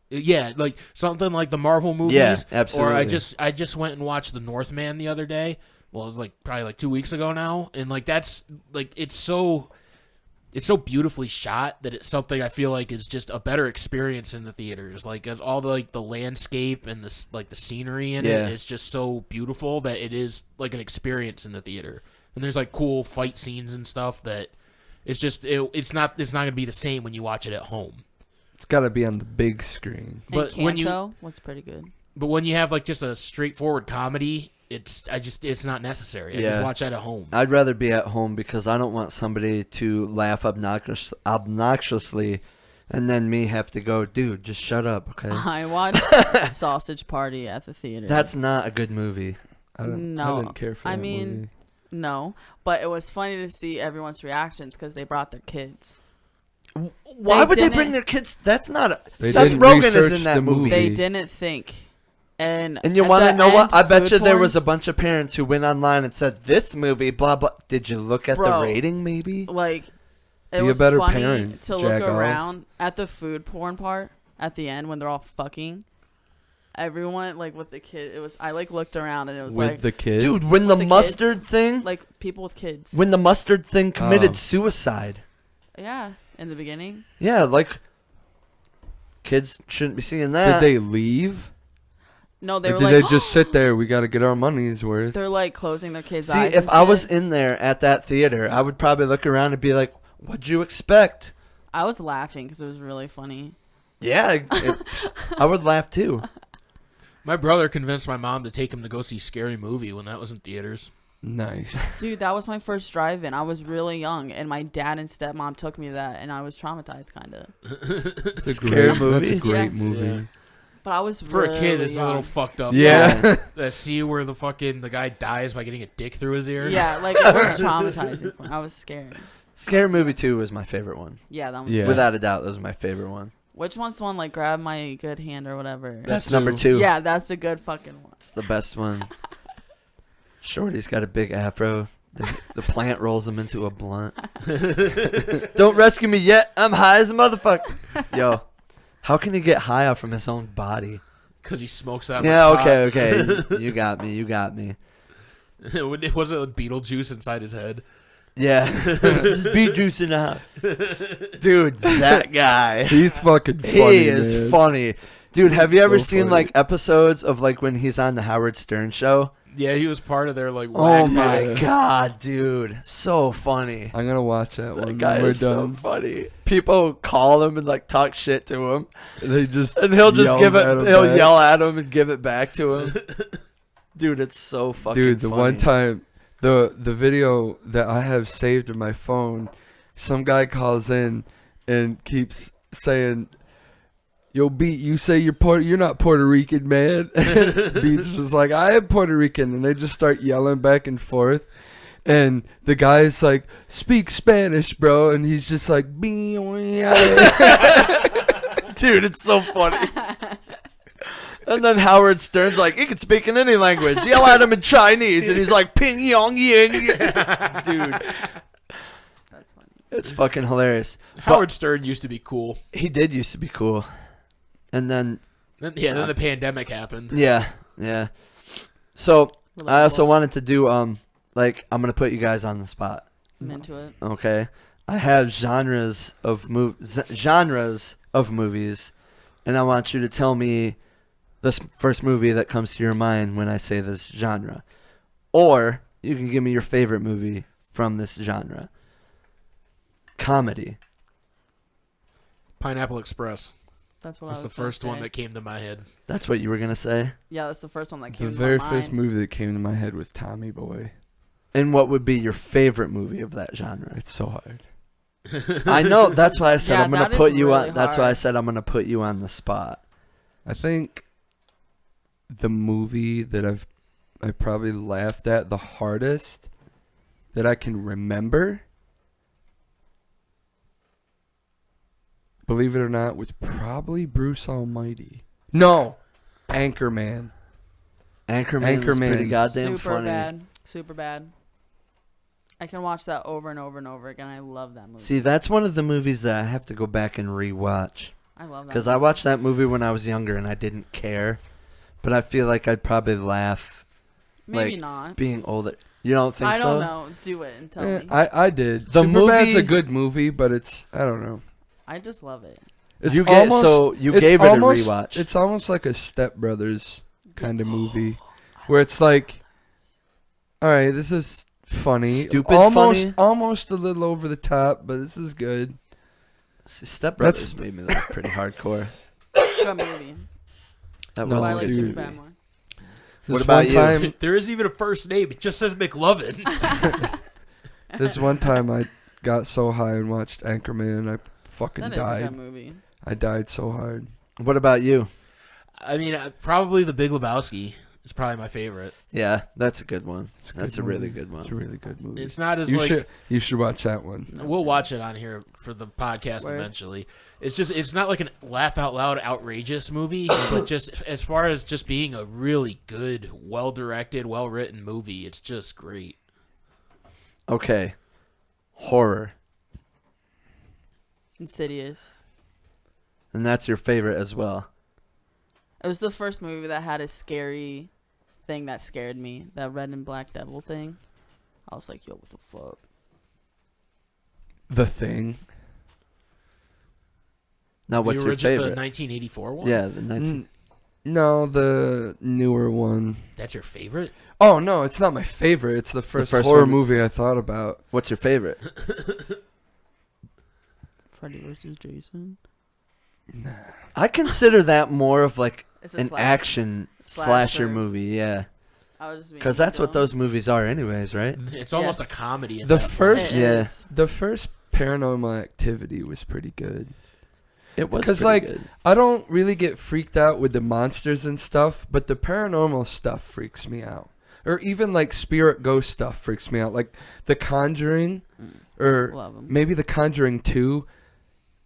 Yeah, like something like the Marvel movies. Yeah, absolutely. Or I just went and watched The Northman the other day. Well, it was like probably like 2 weeks ago now, and like that's like it's so beautifully shot that it's something I feel like is just a better experience in the theaters. Like all the like the landscape and the like the scenery in Yeah. it is just so beautiful that it is like an experience in the theater. And there's like cool fight scenes and stuff that it's just it's not going to be the same when you watch it at home. It's got to be on the big screen. But And when you Kanto was pretty good. But when you have like just a straightforward comedy, it's not necessary. I Yeah. just watch that at home. I'd rather be at home because I don't want somebody to laugh obnoxiously and then me have to go, dude, just shut up, okay? I watched Sausage Party at the theater. That's not a good movie. I No, didn't care for I that mean, movie. No, but it was funny to see everyone's reactions because they brought their kids. Why would they didn't- bring their kids? That's not a... They Seth didn't Rogen is research in that the movie. movie. They didn't think. And you at want to the know what? end, I bet food you there porn- was a bunch of parents who went online and said, this movie, blah, blah. Did you look at the Bro. rating, maybe? like it Be a was better funny parent, to look jack off. around at the food porn part at the end when they're all fucking. Everyone like with the kid, it was I like looked around and it was With like the kid. Dude, when the the kids. mustard thing... like people with kids. When the mustard thing committed Oh. suicide. Yeah, in the beginning. Yeah, like... Kids shouldn't be seeing Did that. they leave? No, they Or were did like they just sit there? We got to get our money's worth. they're like closing their kids' See, eyes. if and I was shit. in there at that theater, I would probably look around and be like, what'd you expect? I was laughing because it was really funny. Yeah, I would laugh too. My brother convinced my mom to take him to go see Scary Movie when that was in theaters. Nice. Dude, that was my first drive-in. I was really young, and my dad and stepmom took me to that, and I was traumatized, kind of. It's a Scary great movie? That's a great Yeah. movie. Yeah. But I was For really a kid, it's young. a little fucked up. Yeah. That scene where the guy dies by getting a dick through his ear. Yeah, like it was traumatizing. I was scared. Scary Movie 2 was my favorite one. Yeah, that one's Yeah. good. Without a doubt, that was my favorite one. Which one's the one like grab my good hand or whatever? That's two. number 2. Yeah, that's a good fucking one. It's the best one. Shorty's got a big afro. The plant rolls him into a blunt. Don't rescue me yet. I'm high as a motherfucker. Yo, how can he get high off from his own body? Because he smokes that Yeah, much pot. okay. You got me. You got me. It was a Beetlejuice inside his head. Yeah. Just beet juice in the house. Dude, that guy. He's fucking funny. He is man. funny. Dude, have you ever So seen funny. like episodes of like when he's on the Howard Stern show? Yeah, he was part of their like. Oh whack my pack. god, dude. So funny. I'm gonna watch that That one. guy when we're is so done. funny. People call him and like talk shit to him. They just And he'll just yells give it at him he'll back. yell at him and give it back to him. Dude, it's so fucking Dude, the funny. one time, the video that I have saved in my phone, some guy calls in and keeps saying, "Yo, Beat, you say you're not Puerto Rican, man." Beat's just like, "I am Puerto Rican," and they just start yelling back and forth. And the guy's like, "Speak Spanish, bro," and he's just like, Dude, it's so funny. And then Howard Stern's like, he can speak in any language. Yell at him in Chinese. And he's like, ping yong ying. Dude, That's funny. it's fucking hilarious. Howard Stern used to be cool. He did used to be cool. And then, Then the pandemic happened. yeah. So, I also Relatable. wanted to do, like, I'm going to put you guys on the spot. I'm into it. Okay? I have genres of movies, and I want you to tell me the first movie that comes to your mind when I say this genre. Or you can give me your favorite movie from this genre. Comedy. Pineapple Express. That's what That's I the was gonna first one say. that came to my head. That's what you were going to say? Yeah, that's the first one that The came to very my first mind. movie that came to my head was Tommy Boy. And what would be your favorite movie of that genre? It's so hard. I know. That's why I said Yeah, I'm going that to put is you really on. That's why I hard. said I'm going to put you on the spot. I think the movie that I probably laughed at the hardest that I can remember, believe it or not, was probably Bruce Almighty. No, Anchorman Anchorman. was pretty Anchorman. goddamn Super funny. bad. Super bad. I can watch that over and over and over again. I love that movie. See, that's one of the movies that I have to go back and rewatch. I love that. Because I watched that movie when I was younger and I didn't care. But I feel like I'd probably laugh Maybe like, not. being older. You don't think I so? don't know. Do it and tell me. I did. The Superbad's movie- a good movie, but it's I don't know. I just love it. It's You it's gave it a almost- rewatch. It's almost like a Step Brothers kind of movie, where it's like, all right, this is funny, Stupid almost funny? almost a little over the top, but this is good. See, Step Brothers made me laugh pretty hardcore. Good movie. That No, But was I a like good dude. Superbad more. What This about one you? time, There isn't even a first name. It just says McLovin. this one time I got so high and watched Anchorman, I fucking That is a good died. movie. I died so hard. What about you? I mean, probably The Big Lebowski is probably my favorite. Yeah, that's a good one. It's That's good a really movie. good one. It's a really good movie. It's not as You should watch that one. We'll watch it on here for the podcast Word. eventually. It's not like an laugh out loud outrageous movie, but just as far as just being a really good, well directed, well written movie, it's just great. Okay. Horror. Insidious. And that's your favorite as well. It was the first movie that had a scary thing that scared me. That red and black devil thing. I was like, yo, what the fuck? The Thing. Now, what's the your original, favorite? The 1984 one? Yeah, the 19. No, the newer one. That's your favorite? Oh no, it's not my favorite. It's the first first horror one. movie I thought about. What's your favorite? Freddy vs. Jason. I consider that more of like It's a an slasher. action slasher Slasher. movie, yeah. I was just being Because that's what dumb. those movies are, anyways, right? It's almost a comedy. At The that point. first- It Yeah. is. The first Paranormal Activity was pretty good. It was Because, pretty like, good. I don't really get freaked out with the monsters and stuff, but the paranormal stuff freaks me out. Or even like spirit ghost stuff freaks me out. Like The Conjuring, or Love 'em. maybe The Conjuring 2.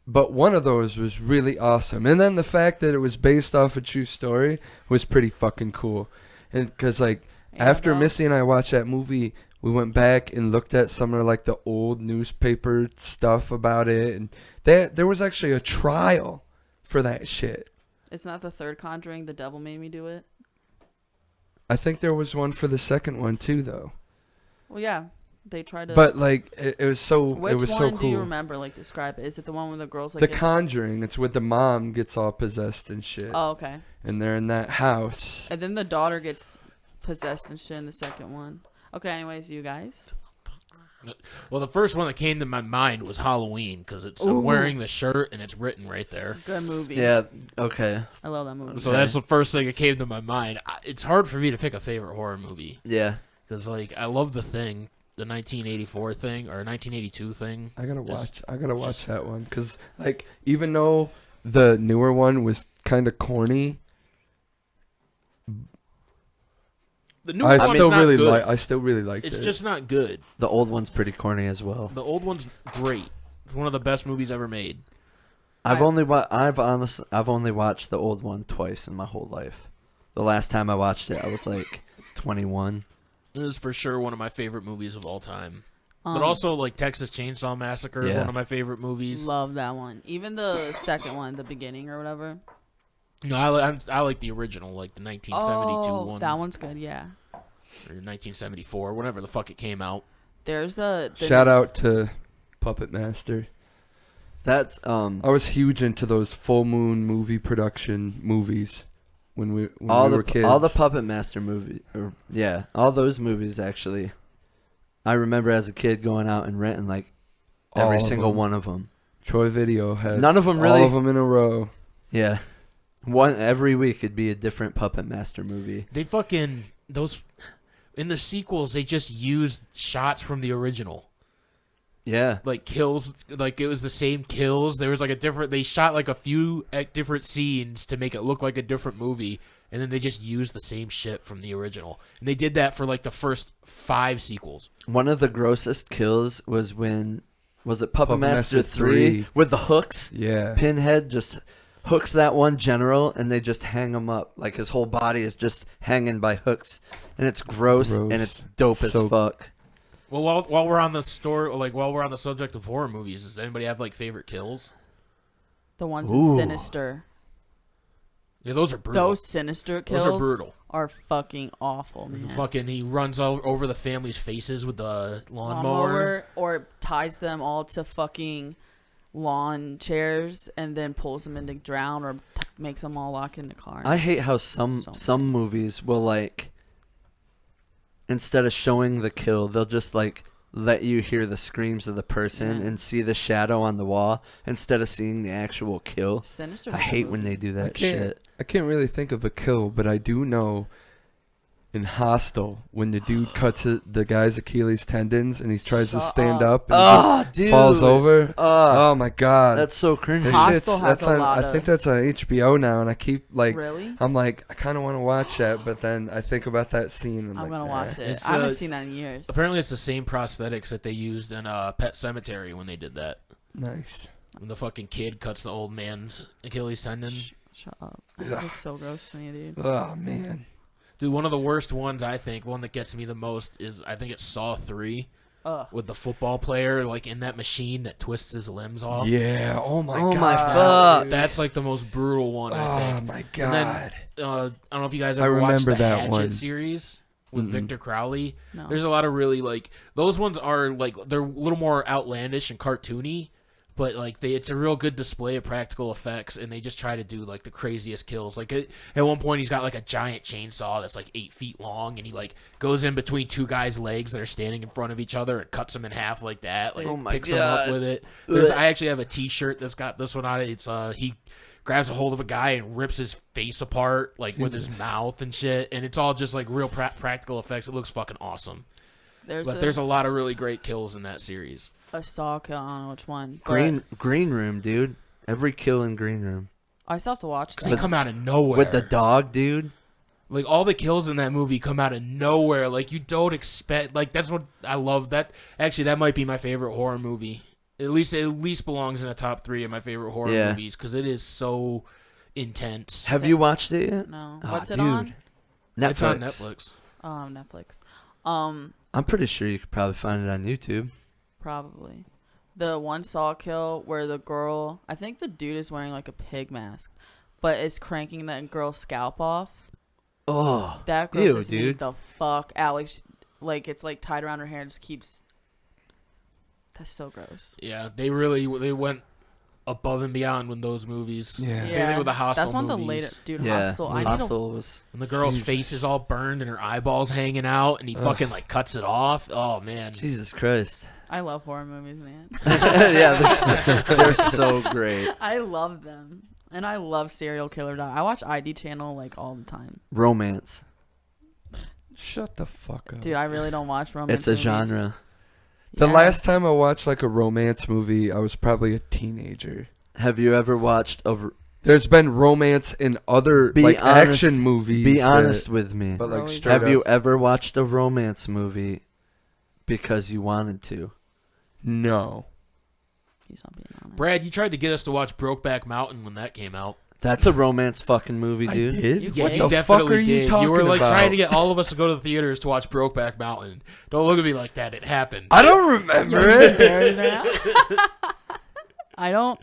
But one of those was really awesome. And then the fact that it was based off a true story was pretty fucking cool. And because, like, after Annabelle? Missy and I watched that movie, we went back and looked at some of like the old newspaper stuff about it, and there was actually a trial for that shit. It's not the third Conjuring. The devil made me do it. I think there was one for the second one too, though. Well, yeah, they tried to. But like it was so which it was one so do you cool. remember? Like, describe it. Is it the one where the girls like? The get- Conjuring. It's with the mom gets all possessed and shit, Oh, okay. and they're in that house. And then the daughter gets possessed and shit in the second one. Okay. Anyways, you guys. Well, the first one that came to my mind was Halloween because I'm Ooh. wearing the shirt and it's written right there. Good movie. Yeah, okay. I love that movie. So Okay. that's the first thing that came to my mind. It's hard for me to pick a favorite horror movie Yeah. because, like, I love The Thing, the 1984 thing or 1982 thing. I gotta Just- watch that one because like even though the newer one was kind of corny, The new I one still is not really good. like. I still really liked It's it. just not good. The old one's pretty corny as well. The old one's great. It's one of the best movies ever made. I've only watched the old one twice in my whole life. The last time I watched it, I was like 21. It is for sure one of my favorite movies of all time. But Um, also, like, Texas Chainsaw Massacre is Yeah. one of my favorite movies. love that one. Even the second one, the beginning or whatever. No, I like the original, like the 1972 Oh, one. that one's good. Yeah. Or 1974, whenever the fuck it came out. There's a Shout out to Puppet Master. That's I was huge into those full moon movie production movies when we were kids. all the Puppet Master movie, all those movies actually. I remember as a kid going out and renting like every All of single them. one of them. Troy Video had None of them really. all of them in a row. Yeah, one every week it'd be a different Puppet Master movie. They fucking those in the sequels. They just used shots from the original, Yeah, like kills. Like it was the same kills. There was like a different. They shot like a few different scenes to make it look like a different movie, and then they just used the same shit from the original. And they did that for like the first 5 sequels. one of the grossest kills was when was it Puppet Puppet Master Master 3 3. with the hooks. Yeah. Pinhead just hooks that one general and they just hang him up. Like his whole body is just hanging by hooks. And it's gross. Gross. And it's dope as So- fuck. Well, while we're on the while we're on the subject of horror movies, does anybody have like favorite kills? The ones Ooh. in Sinister. Yeah, those are brutal. Those Sinister kills Those are brutal. are fucking awful, man. Fucking, he runs over the family's faces with the lawnmower. Or ties them all to fucking lawn chairs and then pulls them into drown or makes them all lock in the car. I hate how some movies will like, instead of showing the kill, they'll just like let you hear the screams of the person Yeah. and see the shadow on the wall instead of seeing the actual kill. Sinister. I hate when they do that shit. I can't really think of a kill, but I do know in Hostel when the dude cuts the guy's Achilles tendons and he tries to Shut stand up. up and Oh, he dude. falls over. Oh, Oh my god. that's so cringy. That Hostel shit's- has that's a on, lot I of- think that's on HBO now, and I keep like, Really? I'm like, I kind of want to watch that, but then I think about that scene. And I'm like, gonna nah. watch it. It's, I haven't uh, seen that in years. Apparently, it's the same prosthetics that they used in Pet Cemetery when they did that. Nice. When the fucking kid cuts the old man's Achilles tendon. Shut up. That was so gross to me, dude. Oh man. Dude, one of the worst ones, I think, one that gets me the most is, I think it's Saw 3 Ugh. with the football player, like, in that machine that twists his limbs off. Yeah. Oh my Oh god. my fuck. That's, like, the most brutal one, I Oh think. my And god. then, I don't know if you guys I ever watched remember the that Hatchet one. series with Mm-mm. Victor Crowley. No. There's a lot of really, like, those ones are, like, they're a little more outlandish and cartoony, but, like, it's a real good display of practical effects, and they just try to do, like, the craziest kills. Like, at one point, he's got, like, a giant chainsaw that's, like, 8 feet long, and he, like, goes in between two guys' legs that are standing in front of each other and cuts them in half like that. Like, Oh my picks them up God. with it. I actually have a T-shirt that's got this one on it. It's, he grabs a hold of a guy and rips his face apart, like, with his mouth and shit, and it's all just, like, real practical effects. It looks fucking awesome. There's a lot of really great kills in that series. a Saw kill. I don't know which one. but Green Room, dude. Every kill in Green Room. I still have to watch Because that. they come out of nowhere. With the dog, dude. Like, all the kills in that movie come out of nowhere. Like, you don't expect... Like, that's what I love. Actually, that might be my favorite horror movie. It at least belongs in the top 3 of my favorite horror Yeah. movies. Because it is so intense. Have you watched it yet? No. Ah, What's it dude. on? Netflix. It's on Netflix. Netflix. I'm pretty sure you could probably find it on YouTube. Probably. The one Saw kill where the girl, I think the dude is wearing like a pig mask, but is cranking that girl's scalp off. Oh, That girl ew, just need dude. the fuck out. Like it's like tied around her hair and just keeps. That's so gross. Yeah, they went above and beyond with those movies. Yeah. Same thing with the Hostel That's one of the movies. latest. Dude, Yeah, Hostel. I need Hostel was. And the girl's face is all burned and her eyeballs hanging out, and he fucking, like, cuts it off. Oh, man. Jesus Christ. I love horror movies, man. Yeah, they're so great. I love them. And I love serial killer. I watch ID channel like all the time. Romance. Shut the fuck up. Dude, I really don't watch romance It's a movies. genre. The Yeah. last time I watched like a romance movie, I was probably a teenager. Have you ever watched a? There's been romance in other Be like honest- action movies. Be that- honest with me. But like Really? straight Have you up- ever watched a romance movie because you wanted to? No. He's not being honest. Brad, you tried to get us to watch Brokeback Mountain when that came out. That's a romance fucking movie, dude. I did? You Yeah, What you the definitely fuck are did. you talking You were like about? trying to get all of us to go to the theaters to watch Brokeback Mountain. Don't look at me like that. It happened. I don't remember You're it. embarrassed right now? I don't.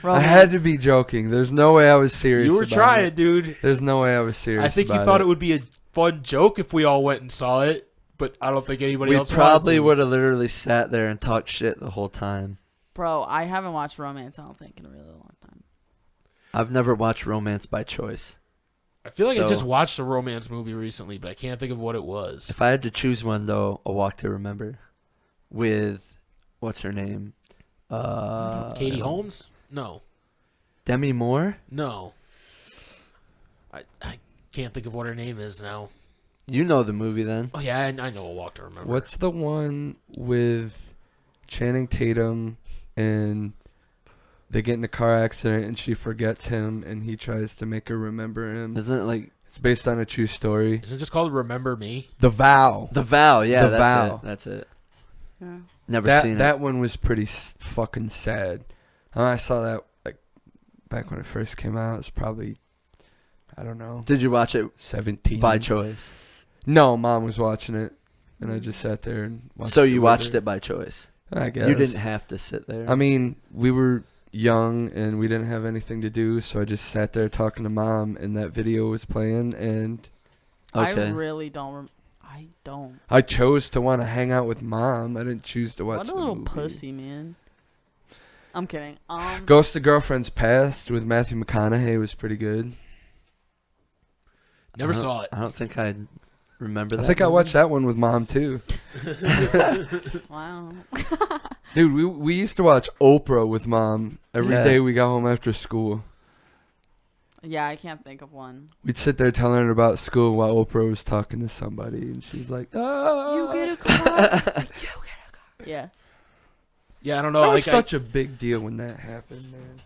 I had to be joking. There's no way I was serious. You were about trying, it. dude. There's no way I was serious. I think you about thought it would be a fun joke if we all went and saw it, but I don't think anybody We else probably wanted would have literally sat there and talked shit the whole time. Bro, I haven't watched romance, I don't think, in a really long time. I've never watched Romance by Choice. to. I feel like I So- just watched a romance movie recently, but I can't think of what it was. If I had to choose one, though, A Walk to Remember with, what's her name? Katie Holmes? No. Demi Moore? No. I can't think of what her name is now. You know the movie then. Oh, yeah, I know A Walk to Remember. What's the one with Channing Tatum and they get in a car accident and she forgets him and he tries to make her remember him? Isn't it like It's based on a true story. Is it just called Remember Me? The Vow. The Vow? Yeah, The that's Vow. it. That's it. Yeah. Never seen That one was pretty fucking sad. I saw that like back when it first came out. It was probably, I don't know, it. Did you watch it 17. by choice? No, mom was watching it. and I just sat there and watched. So it you with watched her. it by choice. I guess You didn't have to sit there. I mean, we were young and we didn't have anything to do, so I just sat there talking to Mom, and that video was playing, and okay. I really don't. I don't. I chose to want to hang out with Mom. I didn't choose to watch What a the little movie. pussy, man. I'm kidding. Ghost of Girlfriend's Past with Matthew McConaughey was pretty good. Never saw it. I don't think I remember that. I think I movie. watched that one with Mom too. Wow. Dude, we used to watch Oprah with Mom every Yeah. day we got home after school. Yeah, I can't think of one. We'd sit there telling her about school while Oprah was talking to somebody, and she's like, "Oh, You get a car. Yeah. Yeah, I don't know. That was Like, such a big deal when that happened, man."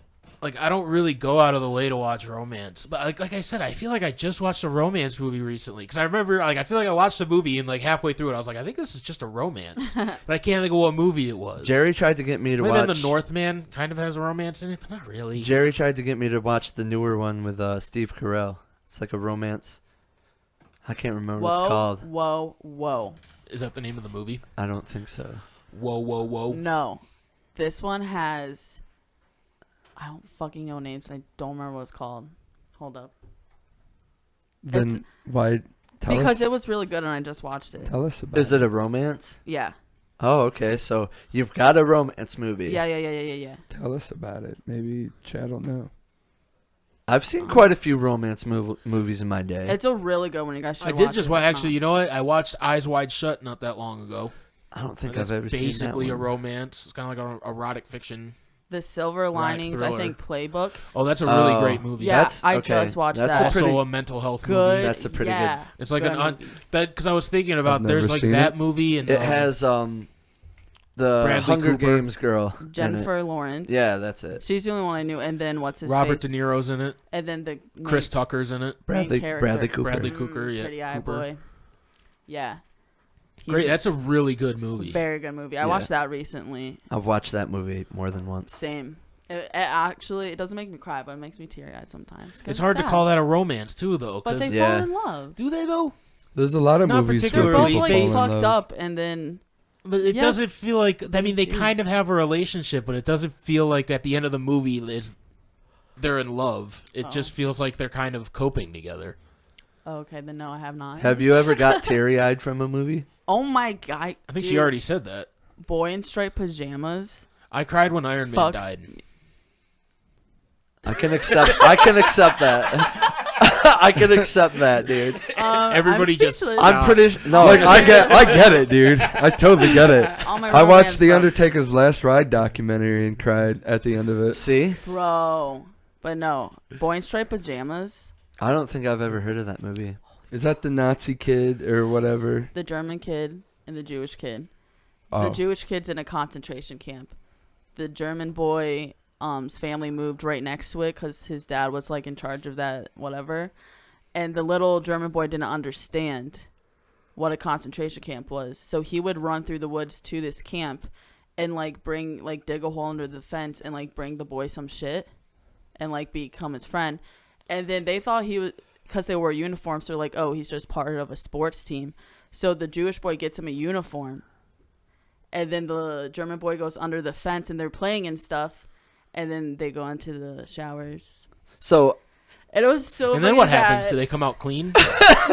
I don't really go out of the way to watch romance, but like I said, I feel like I just watched a romance movie recently because I remember I feel like I watched the movie and halfway through it I was like, I think this is just a romance, but I can't think of what movie it was. Jerry tried to get me to Maybe watch. The Northman kind of has a romance in it, but not really. Jerry tried to get me to watch the newer one with Steve Carell. It's like a romance. I can't remember what it's called. Whoa. Is that the name of the movie? I don't think so. Whoa. No. This one has. I don't fucking know names, and I don't remember what it's called. Hold up. Then why? Because it was really good, and I just watched it. Tell us about Is it a romance? Yeah. Oh, okay. So you've got a romance movie. Yeah. Tell us about it. Maybe Chad will know. I've seen quite a few romance movies in my day. It's a really good one. You guys should I watch did just it. watch. Actually, you know what? I watched Eyes Wide Shut not that long ago. I don't think That's I've ever seen that basically a one. romance. It's kind of like an erotic fiction. The Silver Linings, I thriller. think, Playbook. Oh, that's a really Oh. great movie. Yeah, That's- I okay. just watched That's that. a Also pretty- a mental health Good. movie. That's a pretty good- yeah. It's like good an movie. because I was thinking about I've there's never like seen that it. movie and It has the Bradley Hunger Cooper. Games girl. in it. Jennifer Lawrence. Yeah, that's it. She's the only one I knew. And then what's his Robert face? De Niro's in it. And then the Chris Tucker's in it. Bradley character. Cooper. Bradley Cooper, yeah, Pretty Eye Cooper. Boy. Yeah. He's Great. a That's a really good movie. very good movie. I Yeah. watched that recently. I've watched that movie more than once. Same. Actually, it doesn't make me cry, but it makes me teary-eyed sometimes. 'Cause It's hard to sad. call that a romance too, though. But 'Cause- they Yeah. fall in love. do they though? There's a lot of Not movies where They're particularly. people both fall like in fucked love. up, and then But it Yes. doesn't feel like. I mean, they do. kind of have a relationship, but it doesn't feel like at the end of the movie they're in love. It Oh. just feels like they're kind of coping together. okay, then no, I have not. Have you ever got teary-eyed from a movie? Oh my god! I think dude, she already said that. Boy in striped pajamas. I cried when Iron Man Fucks. died. I can accept that. I can accept that, dude. Everybody I'm just- speechless. I'm pretty no. Like I get it, dude. I totally get it. All my I romance watched the stuff. Undertaker's Last Ride documentary and cried at the end of it. See, Bro, but no, boy in striped pajamas. I don't think I've ever heard of that movie. Is that the Nazi kid or whatever? The German kid and the Jewish kid. Oh. The Jewish kid's in a concentration camp. The German boy, his family moved right next to it because his dad was like in charge of that whatever, and the little German boy didn't understand what a concentration camp was, so he would run through the woods to this camp, and dig a hole under the fence and like bring the boy some shit, and like become his friend, and then they thought he was because they wore uniforms. They're like, oh, he's just part of a sports team, so the Jewish boy gets him a uniform. And then the German boy goes under the fence and they're playing and stuff. And then they go into the showers. So And it was so And then what fucking happens? sad. Do they come out clean?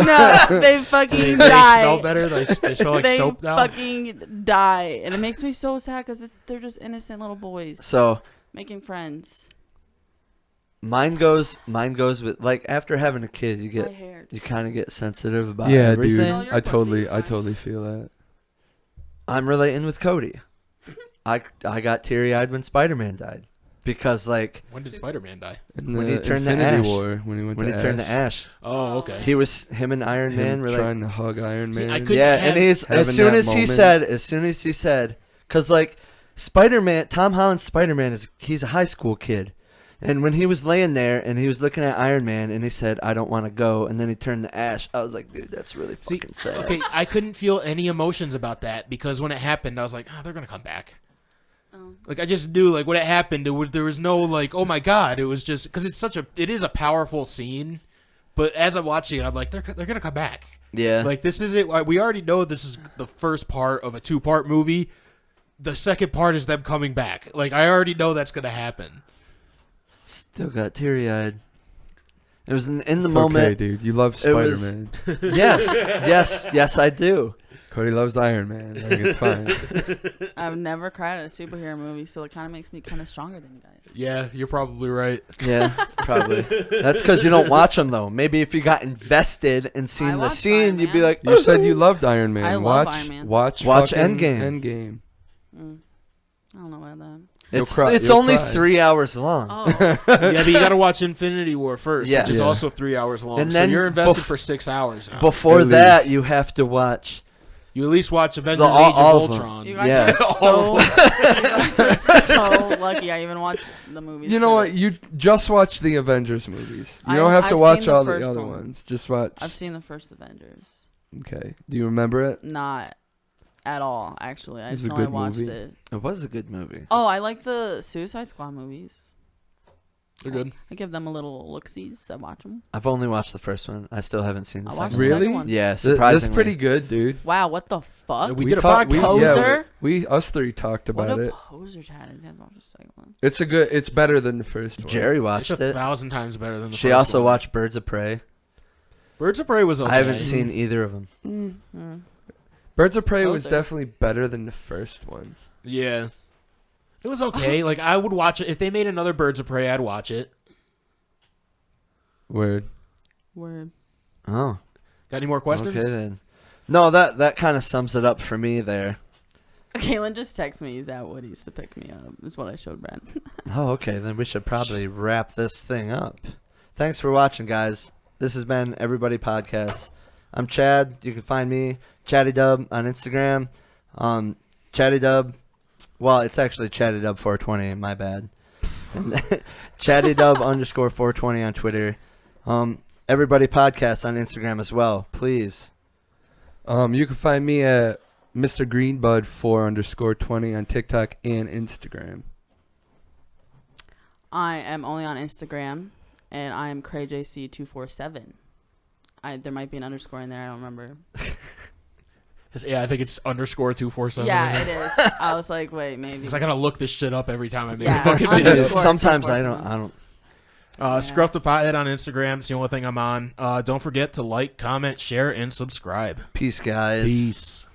No, they fucking Do they die. smell better? They smell like they soap now? fucking die. And it makes me so sad because they're just innocent little boys so making friends. mine goes with like after having a kid, My hair. you kind of get sensitive about Yeah, everything. dude. No, you're I pussy, totally, it's I fine. totally feel that. I'm relating with Cody. I got teary-eyed when Spider-Man died because like When did Spider-Man die? In When the he turned to Infinity Ash. War, when he went when to he turned to Ash, Oh, okay. him and Iron Man him were like, trying to hug Iron See, Man. I couldn't yeah, have- and he's having as soon that as he said, because like Spider-Man, Tom Holland's Spider-Man he's a high school kid, and when he was laying there and he was looking at Iron Man and he said, "I don't want to go," and then he turned to Ash, I was like, dude, that's really See, fucking sad. okay, I couldn't feel any emotions about that because when it happened, I was like, oh, they're gonna come back. Oh. Like I just knew, like when it happened, there was no like, oh my god, it was just because it is a powerful scene, but as I'm watching it, I'm like, they're gonna come back. Yeah. Like, this is it. We already know this is the first part of a 2-part movie. The second part is them coming back. Like, I already know that's going to happen. Still got teary-eyed. It was in the It's moment. okay, dude. You love It was- Spider-Man. Yes, I do. Cody loves Iron Man. Like, it's fine. I've never cried at a superhero movie, so it kind of makes me kind of stronger than you guys. Yeah, you're probably right. Yeah, probably. That's because you don't watch them though. Maybe if you got invested and seen the watched scene, Iron you'd be Man. like, You said you loved Iron Man. I love watch, Iron Man. Watch fucking Endgame. Endgame. I don't know about that. You'll It's cry- it's you'll only cry. 3 hours long. Oh, Yeah, but you got to watch Infinity War first, Yes. which is Yeah. also 3 hours long. And So then you're invested bef- for 6 hours now. Before At that, least. you have to watch. You at least watch Avengers all- Age all of of them. Ultron. you guys Yeah. are so, you guys are so lucky. I even watched the movies. You know for what? this. You just watch the Avengers movies. You I- don't have to I've watch seen the all the first other one. ones. Just watch. I've seen the first Avengers. Okay. Do you remember it? Not at all, actually. I It was just a know I good watched movie. it. It was a good movie. Oh, I like the Suicide Squad movies. They're good. I give them a little look-sees. I watch them. I've only watched the first one. I still haven't seen the I second watched one. the Really? second one. Yeah, That's surprisingly. pretty good, dude. Wow, what the fuck? Yeah, we did a talked- podcast. Poser? we us three talked What about a it. poser chat. I didn't watch the second one. It's a good. It's better than the first one. Jerry It's watched it. 1,000 times better than the She first also one. watched Birds of Prey. Birds of Prey was okay. I haven't seen either of them. Mm. Birds of Prey was Poser. definitely better than the first one. Yeah. It was okay. Like, I would watch it. If they made another Birds of Prey, I'd watch it. Word. Word. Oh, Got any more questions? okay then. No, that kind of sums it up for me there. Caitlin just texted me. He's at Woody's to pick me up. Is what I showed Brent. Oh, okay. Then we should probably wrap this thing up. Thanks for watching, guys. This has been Everybody Podcast. I'm Chad. You can find me, Chatty Dub, on Instagram. Chatty Dub. Well, it's actually Chatty Dub 420. My bad. Chatty Dub _ 420 on Twitter. Everybody Podcast on Instagram as well. Please. You can find me at Mr. Greenbud 4_20 on TikTok and Instagram. I am only on Instagram, and I am CrayJC247. There might be an underscore in there. I don't remember. Yeah, I think it's _247. Yeah, it is. I was like, wait, maybe. Because I gotta look this shit up every time I make Yeah, a fucking underscore. video. Sometimes I 247. don't. Yeah. Scruff the Pothead on Instagram. It's the only thing I'm on. Don't forget to like, comment, share, and subscribe. Peace, guys. Peace.